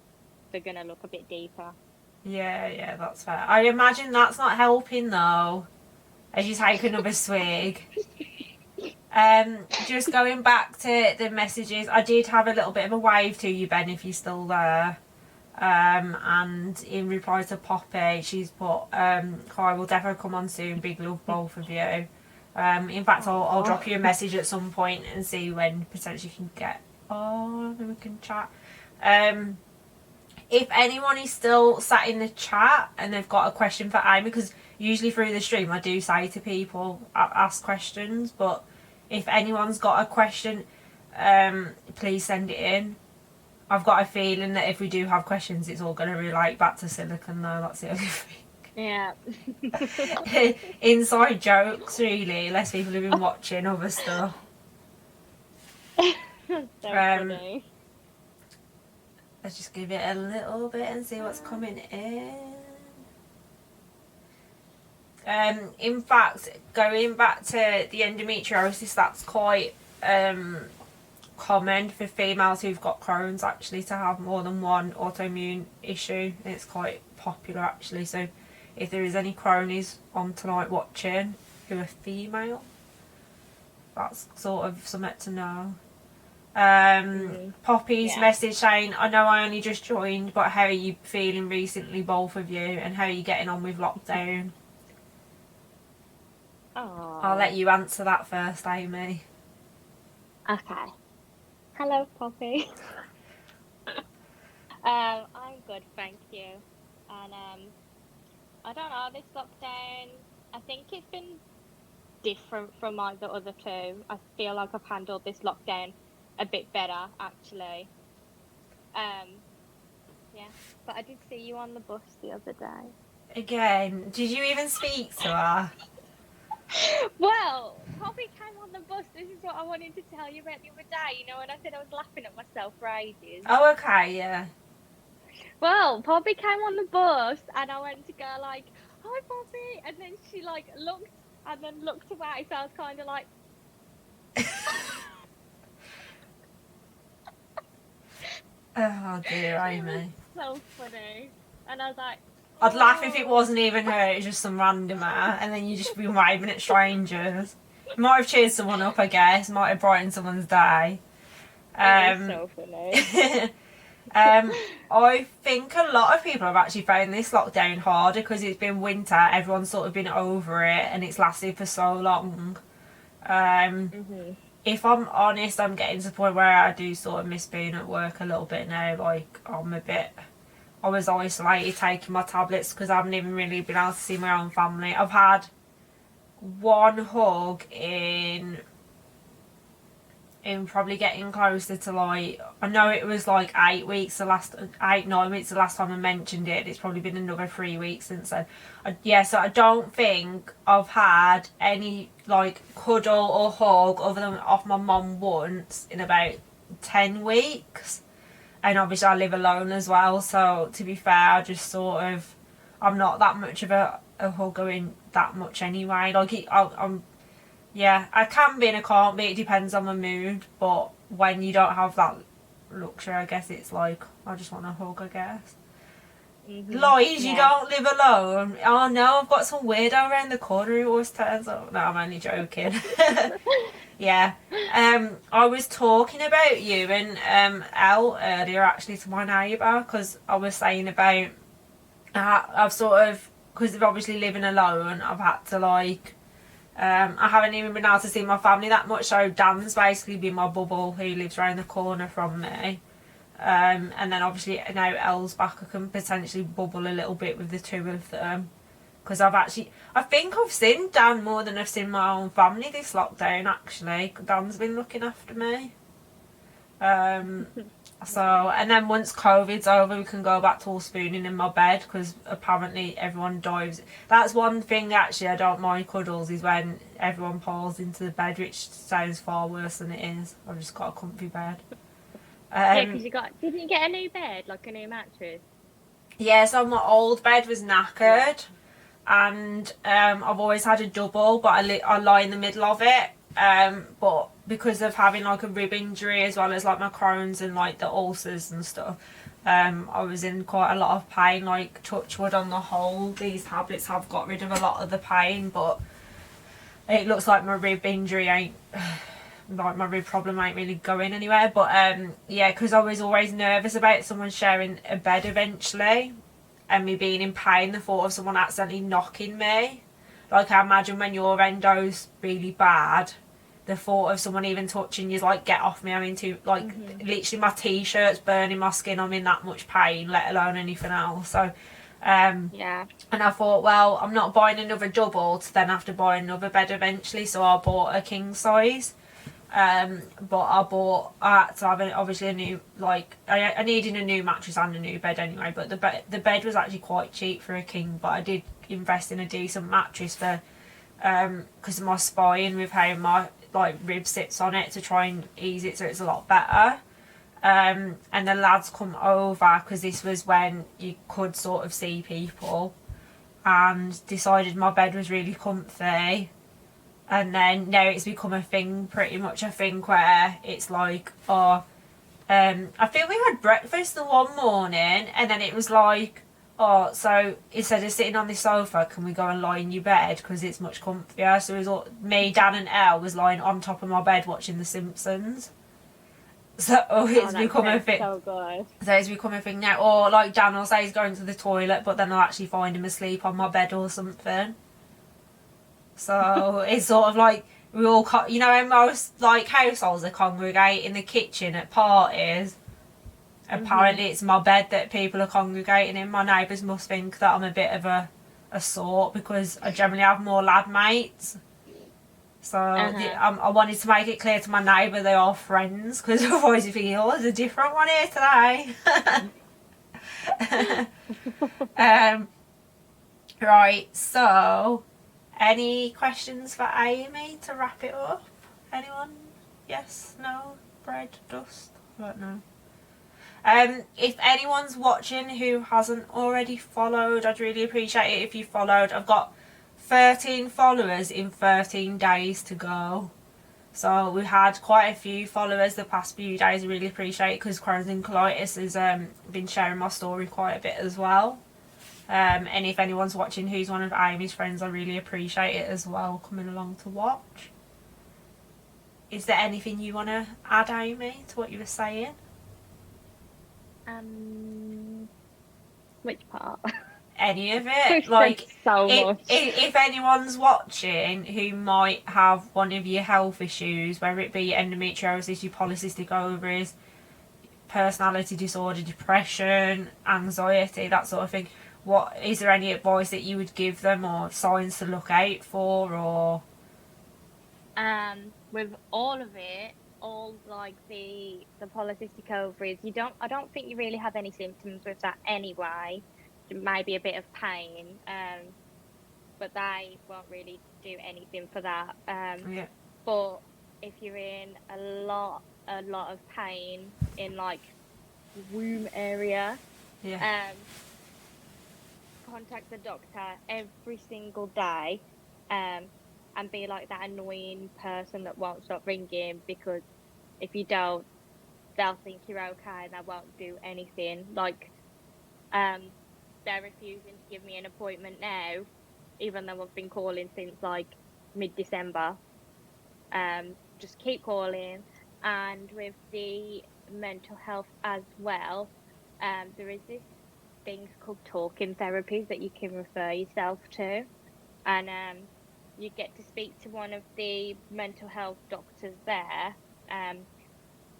they're going to look a bit deeper. Yeah, that's fair. I imagine that's not helping, though, as you take another swig. Just going back to the messages, I did have a little bit of a wave to you, Ben, if you're still there. And in reply to Poppy, she's put, Kai will definitely come on soon, big love both of you. In fact, I'll drop you a message at some point and see when potentially you can get on and we can chat. If anyone is still sat in the chat and they've got a question for Amy, because usually through the stream I do say to people, ask questions, but if anyone's got a question, please send it in. I've got a feeling that if we do have questions, it's all going to relate back to silicone, though. That's the only thing. Yeah. Inside jokes, really. Less people have been watching other stuff. So funny. Let's just give it a little bit and see what's coming in. In fact, going back to the endometriosis, that's quite common for females who've got Crohn's, actually, to have more than one autoimmune issue. It's quite popular, actually. So if there is any Crohnies on tonight watching who are female, that's sort of something to know. Poppy's message saying, I know I only just joined, but how are you feeling recently, both of you, and how are you getting on with lockdown? I'll let you answer that first, Amy. Okay. Hello, Poppy. I'm good, thank you. And I don't know, this lockdown, I think it's been different from like the other two. I feel like I've handled this lockdown a bit better, actually. Yeah, but I did see you on the bus the other day. Again, did you even speak to her? Well, Poppy came on the bus. This is what I wanted to tell you about the other day. You know, when I said I was laughing at myself for ages. Oh, okay, yeah. Well, Poppy came on the bus, and I went to go like, "Hi, Poppy," and then she like looked and then looked away. So I was kind of like, Oh dear, it was Amy. so funny, and I was like, I'd laugh if it "Oh." wasn't even her, it was just some randomer, and then you just be waving at strangers. Might have cheered someone up, I guess. Might have brightened someone's day. It was so funny. I think a lot of people have actually found this lockdown harder because it's been winter, everyone's sort of been over it, and it's lasted for so long. If I'm honest, I'm getting to the point where I do sort of miss being at work a little bit now. Like, I was isolated taking my tablets because I haven't even really been able to see my own family. I've had one hug in probably getting closer to, like, I know it was like 9 weeks the last time I mentioned it. It's probably been another 3 weeks since then. So I don't think I've had any like cuddle or hug other than off my mum once in about 10 weeks. And obviously I live alone as well, so to be fair, I just sort of, I'm not that much of a hugger in that much anyway. Like, yeah, I can be and I can't be. It depends on my mood. But when you don't have that luxury, I guess it's like, I just want a hug, I guess. Lies, you don't live alone. Oh no, I've got some weirdo around the corner who always turns up. No, I'm only joking. Yeah. I was talking about you and Elle earlier actually to my neighbour because I was saying about I've sort of, because of obviously living alone, I've had to like I haven't even been able to see my family that much, so Dan's basically been my bubble who lives around the corner from me. And then obviously now Elle's back, I can potentially bubble a little bit with the two of them. Because I think I've seen Dan more than I've seen my own family this lockdown actually. Dan's been looking after me. And then once COVID's over, we can go back to all spooning in my bed because apparently everyone dives. That's one thing actually I don't mind cuddles, is when everyone falls into the bed, which sounds far worse than it is. I've just got a comfy bed. Yeah, because didn't you get a new bed, like a new mattress? Yeah, so my old bed was knackered, and I've always had a double, but I lie in the middle of it. But because of having like a rib injury as well as like my Crohns and like the ulcers and stuff, I was in quite a lot of pain. Like, touch wood, on the whole, these tablets have got rid of a lot of the pain, but it looks like my rib injury ain't like, my rib problem ain't really going anywhere. But yeah, because I was always nervous about someone sharing a bed eventually and me being in pain, the thought of someone accidentally knocking me. Like, I imagine when your endo's really bad, the thought of someone even touching you is like, get off me, I'm into, like, literally my t-shirt's burning my skin, I'm in that much pain, let alone anything else. So yeah. And I thought, well, I'm not buying another double to then have to buy another bed eventually, so I bought a king size. But I bought, so I have obviously a new, like, I needed a new mattress and a new bed anyway, but the bed was actually quite cheap for a king, but I did invest in a decent mattress for, because of my spine, with how my, like, rib sits on it, to try and ease it so it's a lot better. And the lads come over, because this was when you could sort of see people, and decided my bed was really comfy. And then now it's become a thing, pretty much a thing, where it's like, I think we had breakfast the one morning, and then it was like, so instead of sitting on the sofa, can we go and lie in your bed because it's much comfier? So it was all, me, Dan and Elle was lying on top of my bed watching The Simpsons. So it's become a thing. So good. So it's become a thing now. Or like Dan will say he's going to the toilet, but then I'll actually find him asleep on my bed or something. So it's sort of like, we all, you know, in most like households they congregate in the kitchen at parties. Apparently it's my bed that people are congregating in. My neighbours must think that I'm a bit of a sort, because I generally have more lad mates. So I wanted to make it clear to my neighbour they are friends, because otherwise you think, oh, there's a different one here today. Right, so Any questions for Amy to wrap it up? Anyone? Yes? No? Bread? Dust? I don't know. If anyone's watching who hasn't already followed, I'd really appreciate it if you followed. I've got 13 followers in 13 days to go. So we've had quite a few followers the past few days. I really appreciate it because Crohn's and colitis has been sharing my story quite a bit as well. And if anyone's watching who's one of Amy's friends, I really appreciate it as well, coming along to watch. Is there anything you want to add, Amy, to what you were saying? Which part? Any of it? We've Like, said so much. if anyone's watching who might have one of your health issues, whether it be endometriosis, your polycystic ovaries, personality disorder, depression, anxiety, that sort of thing, what is there any advice that you would give them, or signs to look out for, or With all of it, all like the polycystic ovaries, I don't think you really have any symptoms with that anyway. There may be a bit of pain, but they won't really do anything for that. yeah, But if you're in a lot of pain in like womb area, yeah, contact the doctor every single day, and be like that annoying person that won't stop ringing, because if you don't, they'll think you're okay and they won't do anything. Like, they're refusing to give me an appointment now, even though I've been calling since like mid-December. Just keep calling. And with the mental health as well, there is this things called talking therapies that you can refer yourself to, and you get to speak to one of the mental health doctors there,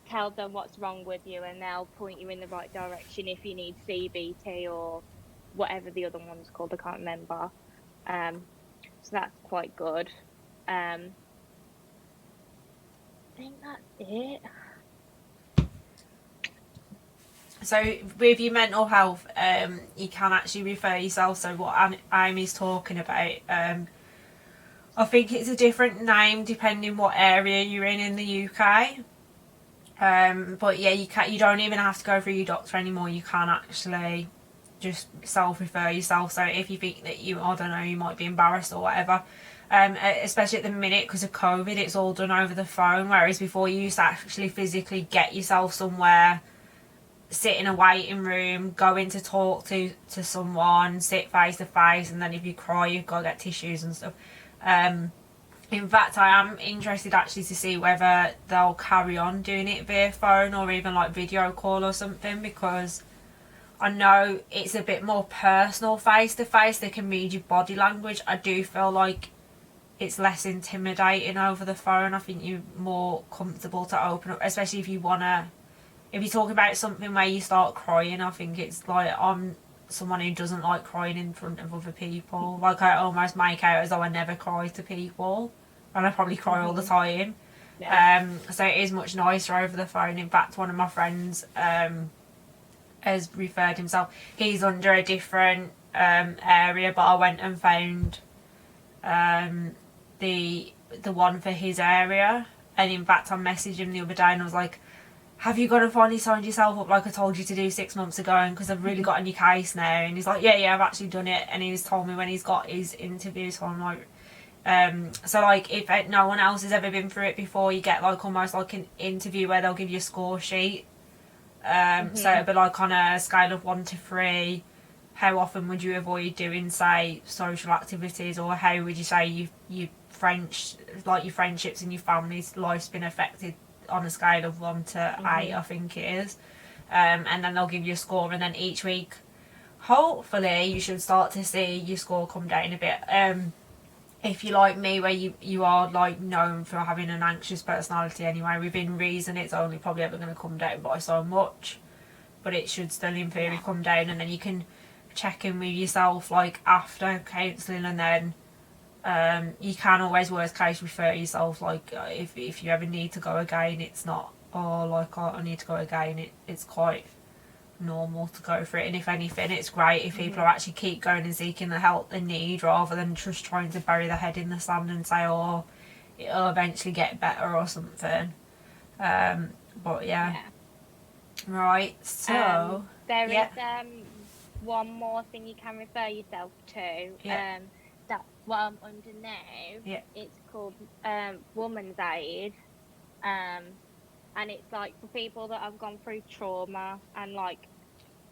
tell them what's wrong with you, and they'll point you in the right direction if you need CBT or whatever the other one's called, I can't remember. So that's quite good. I think that's it. So with your mental health, you can actually refer yourself. So what Amy's talking about, I think it's a different name depending what area you're in the UK. But yeah, you don't even have to go through your doctor anymore. You can actually just self-refer yourself. So if you think that I don't know, you might be embarrassed or whatever, especially at the minute because of COVID, it's all done over the phone. Whereas before, you used to actually physically get yourself somewhere, sit in a waiting room, go in to talk to someone, sit face to face, and then if you cry, you've got to get tissues and stuff. In fact, I am interested actually to see whether they'll carry on doing it via phone or even like video call or something, because I know it's a bit more personal face to face. They can read your body language. I do feel like it's less intimidating over the phone. I think you're more comfortable to open up, especially if you talk about something where you start crying. I think it's like, I'm someone who doesn't like crying in front of other people. Like, I almost make out as though I never cry to people, and I probably cry all the time. Yeah. So it is much nicer over the phone. In fact, one of my friends has referred himself. He's under a different area, but I went and found the one for his area, and in fact I messaged him the other day and I was like, have you gone and finally signed yourself up like I told you to do 6 months ago, because I've really got on your case now? And he's like, yeah, I've actually done it, and he's told me when he's got his interview. So I'm like, so like, if no one else has ever been through it before, you get like almost like an interview where they'll give you a score sheet. So it'll be like on a scale of 1 to 3, how often would you avoid doing, say, social activities, or how would you say your friendships and your family's life's been affected on a scale of 1 to 8, I think it is. And then they'll give you a score, and then each week, hopefully, you should start to see your score come down a bit. If you're like me, where you are like known for having an anxious personality anyway, within reason, it's only probably ever going to come down by so much, but it should still in theory come down, and then you can check in with yourself like after counselling, and then you can always, worst case, refer yourself, like if you ever need to go again. It's not, oh, like, I need to go again. It's quite normal to go for it, and if anything, it's great if people are actually keep going and seeking the help they need rather than just trying to bury their head in the sand and say, oh, it'll eventually get better or something. But yeah. Right, so there is one more thing you can refer yourself to. That's what I'm under now. It's called Woman's Aid. And it's like for people that have gone through trauma, and like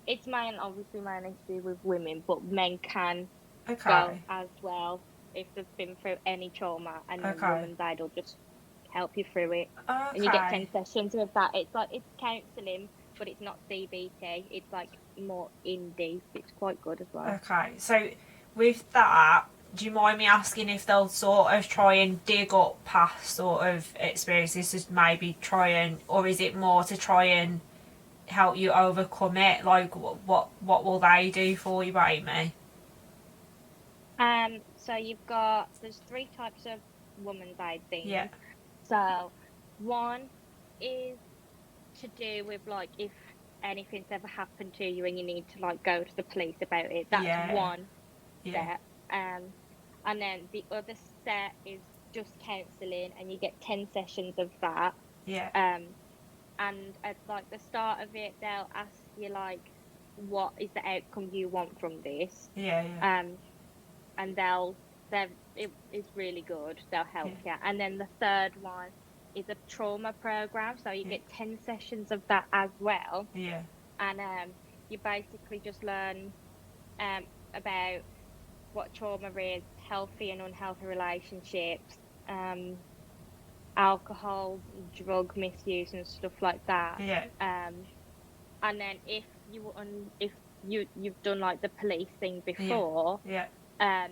it's obviously mainly to do with women, but men can go as well if they've been through any trauma, and then Woman's Aid will just help you through it. And you get 10 sessions with that. It's counselling, but it's not CBT. It's like more in deep. It's quite good as well. Okay, so with that, do you mind me asking if they'll sort of try and dig up past sort of experiences, just maybe try and, or is it more to try and help you overcome it? Like, what will they do for you, Amy? So there's 3 types of Woman's Aid things. Yeah. So one is to do with like if anything's ever happened to you and you need to like go to the police about it. That's one set. And then the other set is just counselling, and you get 10 sessions of that. And at like the start of it, they'll ask you like, what is the outcome you want from this? And it is really good. They'll help you. And then the third one is a trauma program, so you get 10 sessions of that as well. And you basically just learn about what trauma is, healthy and unhealthy relationships, alcohol, drug misuse and stuff like that. And then if you've done like the police thing before, and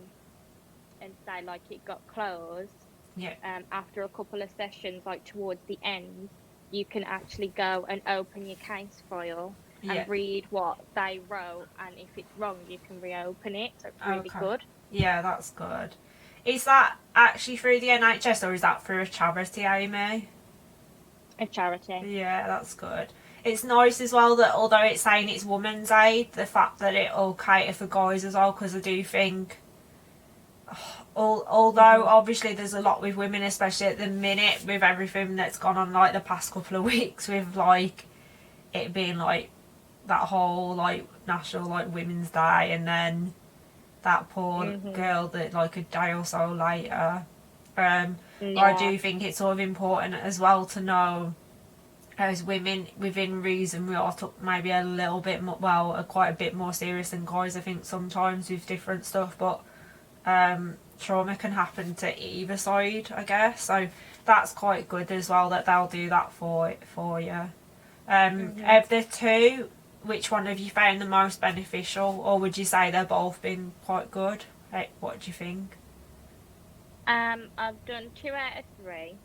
say like it got closed, after a couple of sessions, like towards the end, you can actually go and open your case file and read what they wrote, and if it's wrong you can reopen it, so it's really good. Yeah, that's good. Is that actually through the NHS or is that through a charity, Amy? A charity. Yeah, that's good. It's nice as well that although it's saying it's Women's Aid, the fact that it'll cater for guys as well, because I do think although obviously there's a lot with women, especially at the minute with everything that's gone on like the past couple of weeks with like it being like that whole like national like Women's Day, and then that poor girl that like a day or so later. I do think it's sort of important as well to know as women within reason we are maybe a little bit more, quite a bit more serious than guys I think sometimes with different stuff, but trauma can happen to either side, I guess, so that's quite good as well that they'll do that for you. Of the two, which one have you found the most beneficial, or would you say they've both been quite good? What do you think? I've done 2 out of 3.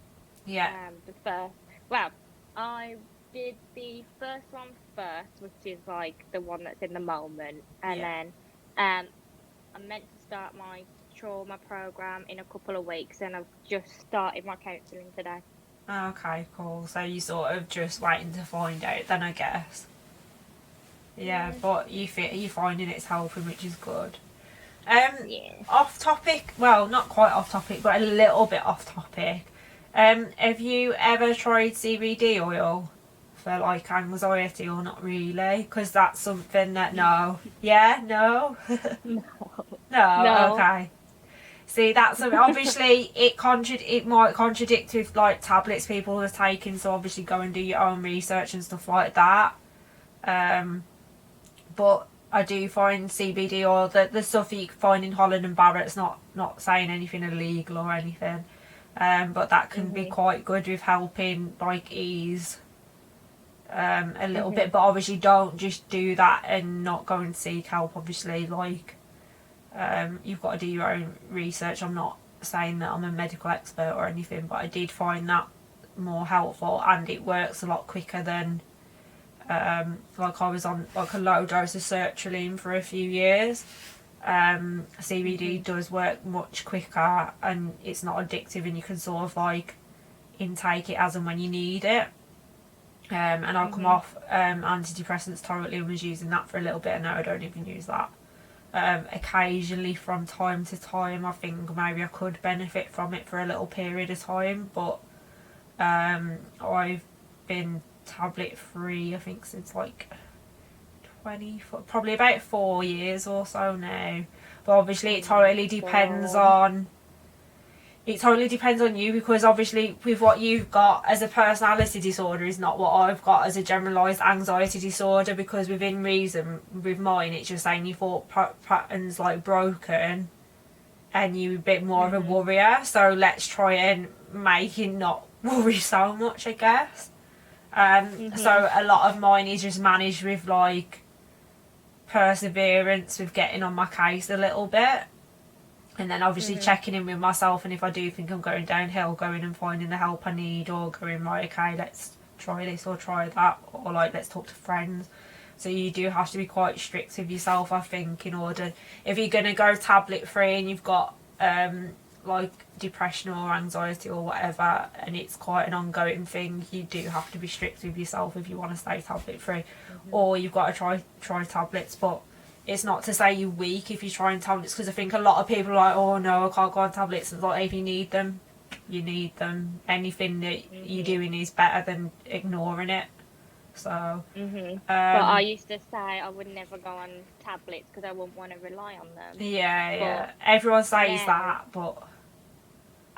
I did the first one first, which is like the one that's in the moment, and then I'm meant to start my trauma program in a couple of weeks, and I've just started my counselling today. Okay, cool. So you sort of just waiting to find out then, I guess. But you're finding it's helping, which is good. Off topic, well, not quite off topic, but a little bit off topic. Have you ever tried CBD oil for like anxiety, or not really? Because that's something that no. Okay. See, that's obviously it might contradict with like tablets people are taking, so obviously go and do your own research and stuff like that. But I do find CBD oil, the stuff that you can find in Holland and Barrett's not saying anything illegal or anything, but that can be quite good with helping like ease a little bit. But obviously don't just do that and not go and seek help. Obviously, like you've got to do your own research. I'm not saying that I'm a medical expert or anything, but I did find that more helpful, and it works a lot quicker than like I was on like a low dose of sertraline for a few years. CBD does work much quicker, and it's not addictive, and you can sort of like intake it as and when you need it. and I'll come off antidepressants totally and was using that for a little bit, and now I don't even use that. Occasionally from time to time I think maybe I could benefit from it for a little period of time, but I've been tablet free I think since like probably about 4 years or so now. But obviously it totally depends on you, because obviously with what you've got as a personality disorder is not what I've got as a generalised anxiety disorder, because within reason with mine it's just saying your thought patterns like broken and you're a bit more of a worrier, so let's try and make you not worry so much, I guess. So a lot of mine is just managed with like perseverance, with getting on my case a little bit, and then obviously checking in with myself, and if I do think I'm going downhill, going and finding the help I need, or going right, okay, let's try this or try that, or like let's talk to friends. So you do have to be quite strict with yourself, I think, in order, if you're going to go tablet free and you've got like depression or anxiety or whatever, and it's quite an ongoing thing, you do have to be strict with yourself if you want to stay tablet free, or you've got to try tablets. But it's not to say you're weak if you're trying tablets, because I think a lot of people are like, oh no, I can't go on tablets. It's like, if you need them, you need them. Anything that you're doing is better than ignoring it. So but I used to say I would never go on tablets because I wouldn't want to rely on them. Yeah, everyone says that, but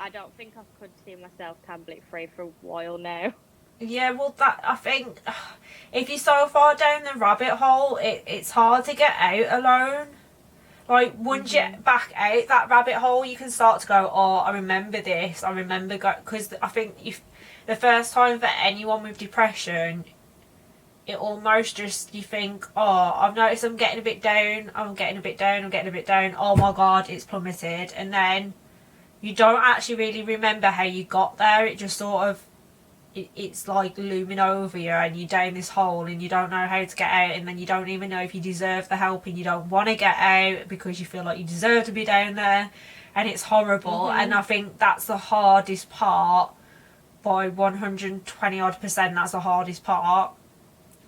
I don't think I could see myself tablet free for a while now. Yeah, well, that, I think, if you're so far down the rabbit hole, it's hard to get out alone. Like, once you back out that rabbit hole, you can start to go, oh, I remember this, I remember, because I think if the first time for anyone with depression, it almost just, you think, oh, I've noticed I'm getting a bit down, I'm getting a bit down, oh my god, it's plummeted, and then you don't actually really remember how you got there. It just sort of, it's like looming over you, and you're down this hole and you don't know how to get out, and then you don't even know if you deserve the help, and you don't want to get out because you feel like you deserve to be down there, and it's horrible. And I think that's the hardest part, by 120 odd percent, that's the hardest part.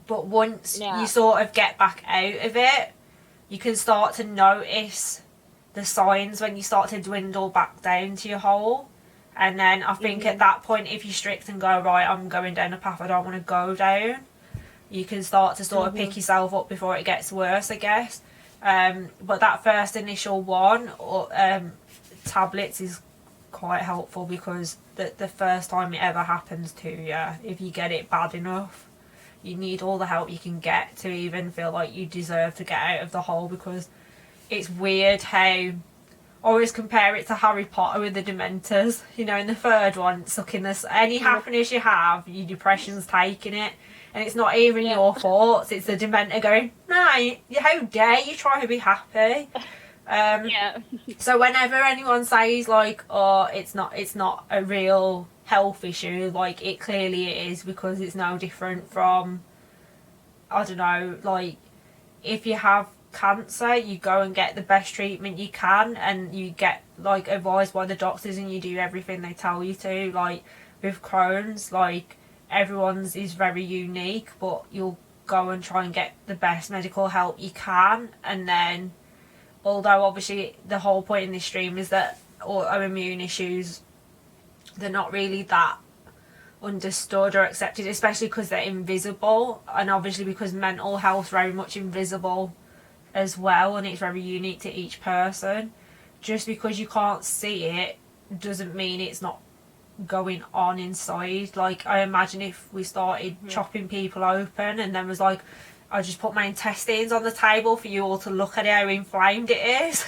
But once you sort of get back out of it, you can start to notice the signs when you start to dwindle back down to your hole. And then I think at that point, if you're strict and go, right, I'm going down a path I don't want to go down, you can start to sort of pick yourself up before it gets worse, I guess. But that first initial one, tablets, is quite helpful, because the first time it ever happens to you, if you get it bad enough, you need all the help you can get to even feel like you deserve to get out of the hole. Because it's weird how I always compare it to Harry Potter with the Dementors. You know, in the third one, sucking this, any happiness you have, your depression's taking it, and it's not even your thoughts, it's the Dementor going, no, how dare you try to be happy. So whenever anyone says like, oh, it's not a real health issue, like, it clearly is, because it's no different from, I don't know, like, if you have cancer, you go and get the best treatment you can, and you get like advised by the doctors, and you do everything they tell you to. Like with Crohn's, like, everyone's is very unique, but you'll go and try and get the best medical help you can. And then, although obviously the whole point in this stream is that autoimmune issues, they're not really that understood or accepted, especially because they're invisible, and obviously because mental health is very much invisible as well, and it's very unique to each person. Just because you can't see it doesn't mean it's not going on inside. Like, I imagine if we started chopping people open and then was like, I just put my intestines on the table for you all to look at how inflamed it is,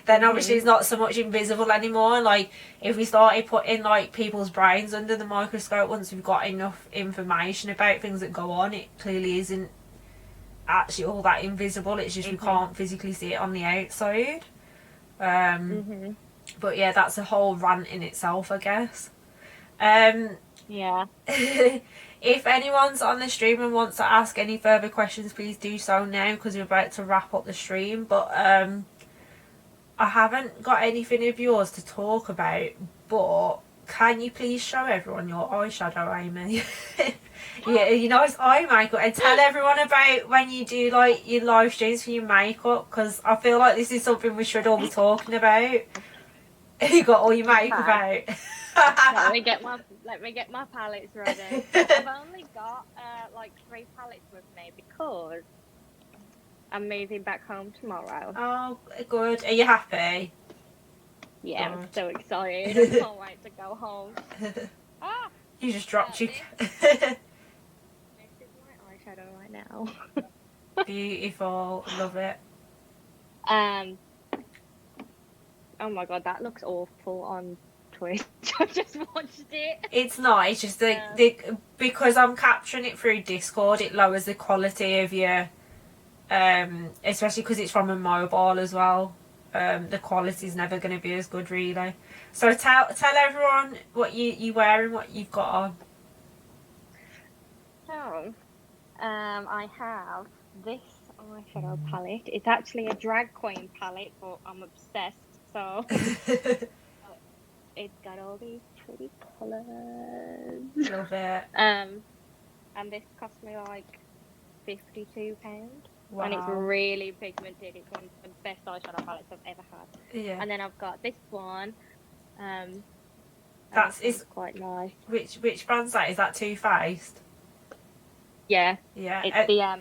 then obviously it's not so much invisible anymore. Like, if we started putting like people's brains under the microscope, once we've got enough information about things that go on, it clearly isn't actually all that invisible. It's just we can't physically see it on the outside. But yeah, that's a whole rant in itself, I guess. If anyone's on the stream and wants to ask any further questions, please do so now, because we're about to wrap up the stream. But I haven't got anything of yours to talk about, but can you please show everyone your eyeshadow, Amy? Yeah, your nice eye makeup. And tell everyone about when you do like your live streams for your makeup, because I feel like this is something we should all be talking about. You got all your makeup Okay. out. Let me get my palettes ready. I've only got like 3 palettes with me because I'm moving back home tomorrow. Oh, good. Are you happy? Yeah, I'm so Good. excited. I can't wait to go home. Ah, You just dropped your... this is my eyeshadow right now. Beautiful. Love it. Um. Oh my god, that looks awful on Twitch. I just watched it. It's not. It's just because I'm capturing it through Discord, it lowers the quality of your... especially because it's from a mobile as well. The quality's never going to be as good, really. So tell everyone what you wearing, what you've got on. So, I have this eyeshadow palette. It's actually a drag queen palette, but I'm obsessed. So it's got all these pretty colors. Love it. And this cost me like £52. Wow. And it's really pigmented. It's one of the best eyeshadow palettes I've ever had. Yeah. And then I've got this one. It's quite nice. Which brand's that? Is that Too Faced? Yeah. Yeah. It's the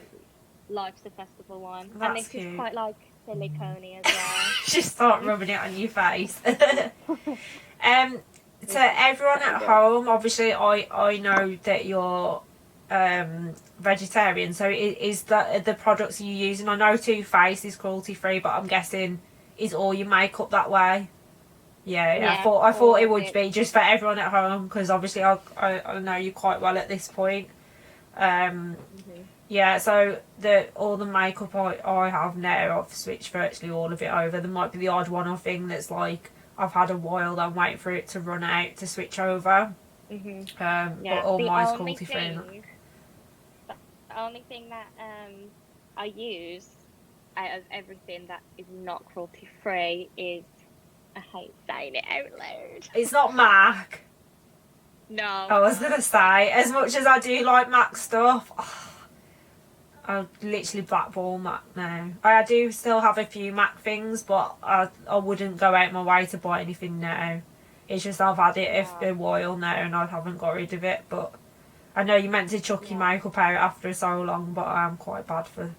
Life's a Festival one. That's and this cute. is quite like silicone as well. Just start rubbing it on your face. To everyone at home, obviously I know that you're vegetarian, so is the products you're using, I know Too Faced is cruelty free, but I'm guessing is all your makeup that way? Yeah, I thought it would be, just for everyone at home, because obviously I know you quite well at this point. Yeah, so all the makeup I have now, I've switched virtually all of it over. There might be the odd one or thing that's like I've had a while, I'm waiting for it to run out to switch over. But all mine's cruelty free. The only thing that I use out of everything that is not cruelty free is, I hate saying it out loud. It's not MAC. No. I was gonna say, as much as I do like MAC stuff, I literally blackball MAC now. I do still have a few MAC things, but I wouldn't go out my way to buy anything now. It's just I've had it a while now and I haven't got rid of it. But I know you meant to chuck your makeup out after so long, but I am quite bad for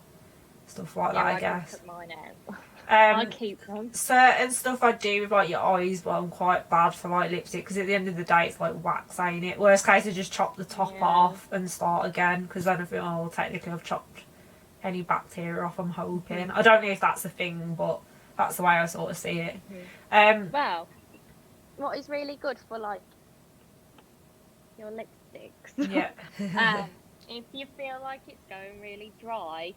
stuff like that, I guess. Took mine out. I keep them. Certain stuff I do with like your eyes, but I'm quite bad for like lipstick, because at the end of the day it's like wax, ain't it? Worst case I just chop the top off and start again, because then I feel, oh, technically I've chopped any bacteria off, I'm hoping. I don't know if that's a thing, but that's the way I sort of see it. Well, what is really good for like your lipsticks, yeah. if you feel like it's going really dry,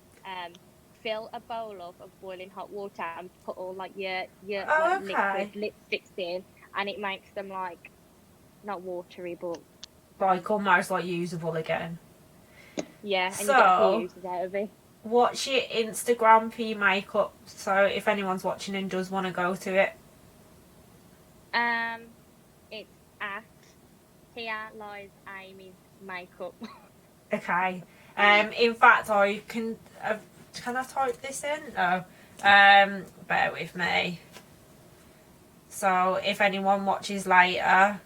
fill a bowl up of boiling hot water and put all like your liquid lipsticks in, and it makes them like not watery but like almost like usable again. Yeah, and so, you get the uses out of it. What's your Instagram for your makeup? So if anyone's watching and does want to go to it. It's at Here Lies Amy's Makeup. Okay. In fact, I can I type this in? No. Bear with me. So if anyone watches later,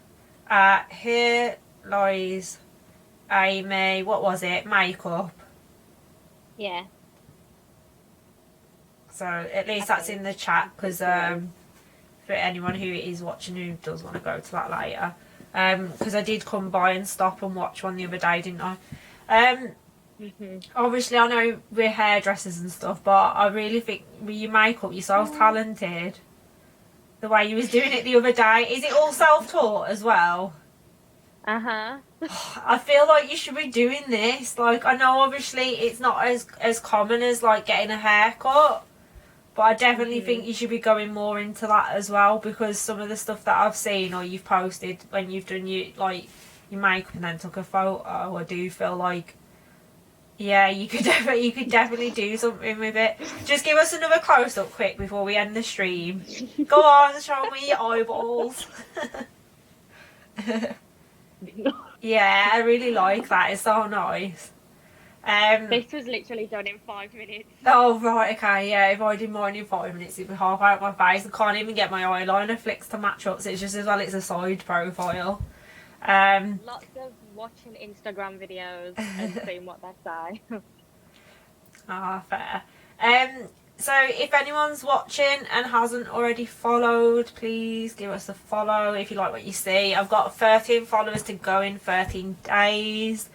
Here Lies Amy, what was it? Makeup. Yeah. So at least that's in the chat, because for anyone who is watching who does want to go to that later, because I did come by and stop and watch one the other day, didn't I? Obviously I know we're hairdressers and stuff, but I really think with your makeup you're so talented. The way you was doing it the other day, is it all self-taught as well? I feel like you should be doing this. Like, I know obviously it's not as common as like getting a haircut, but I definitely think you should be going more into that as well, because some of the stuff that I've seen or you've posted when you've done your makeup and then took a photo, I do feel like, yeah, you could definitely do something with it. Just give us another close up quick before we end the stream. Go on, show me your eyeballs. Yeah, I really like that. It's so nice. This was literally done in 5 minutes. Oh, right, okay, yeah. If I did mine in 5 minutes, it'd be half out my face. I can't even get my eyeliner flicks to match up, so it's just as well it's a side profile. Lots of watching Instagram videos and seeing what they say. Fair. So if anyone's watching and hasn't already followed, please give us a follow if you like what you see. I've got 13 followers to go in 13 days.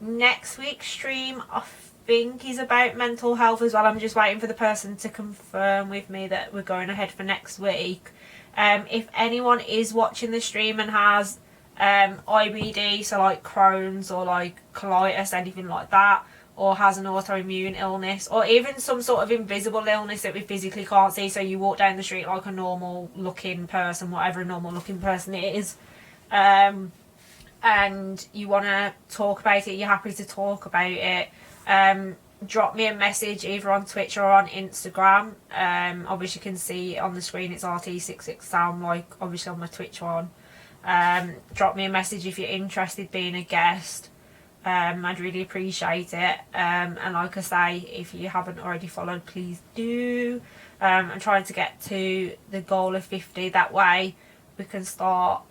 Next week's stream, I think, is about mental health as well. I'm just waiting for the person to confirm with me that we're going ahead for next week. If anyone is watching the stream and has IBD, so like Crohn's or like colitis, anything like that, or has an autoimmune illness, or even some sort of invisible illness that we physically can't see, so you walk down the street like a normal looking person, whatever a normal looking person is, and you want to talk about it, you're happy to talk about it, drop me a message either on Twitch or on Instagram. Obviously you can see on the screen it's RT66Sam, like obviously on my Twitch one. Drop me a message if you're interested being a guest. I'd really appreciate it. And like I say, if you haven't already followed, please do. I'm trying to get to the goal of 50. That way we can start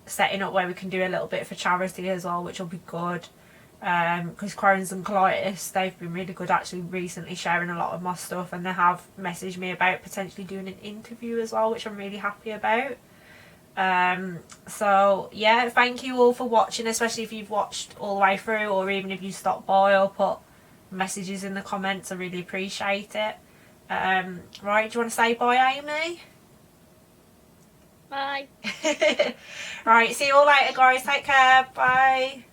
setting up where we can do a little bit for charity as well, which will be good. Because Crohn's and colitis, they've been really good actually recently, sharing a lot of my stuff, and they have messaged me about potentially doing an interview as well, which I'm really happy about. So yeah, thank you all for watching, especially if you've watched all the way through, or even if you stopped by or put messages in the comments. I really appreciate it. Right, do you want to say bye, Amy? Bye. Right, see you all later, guys. Take care. Bye.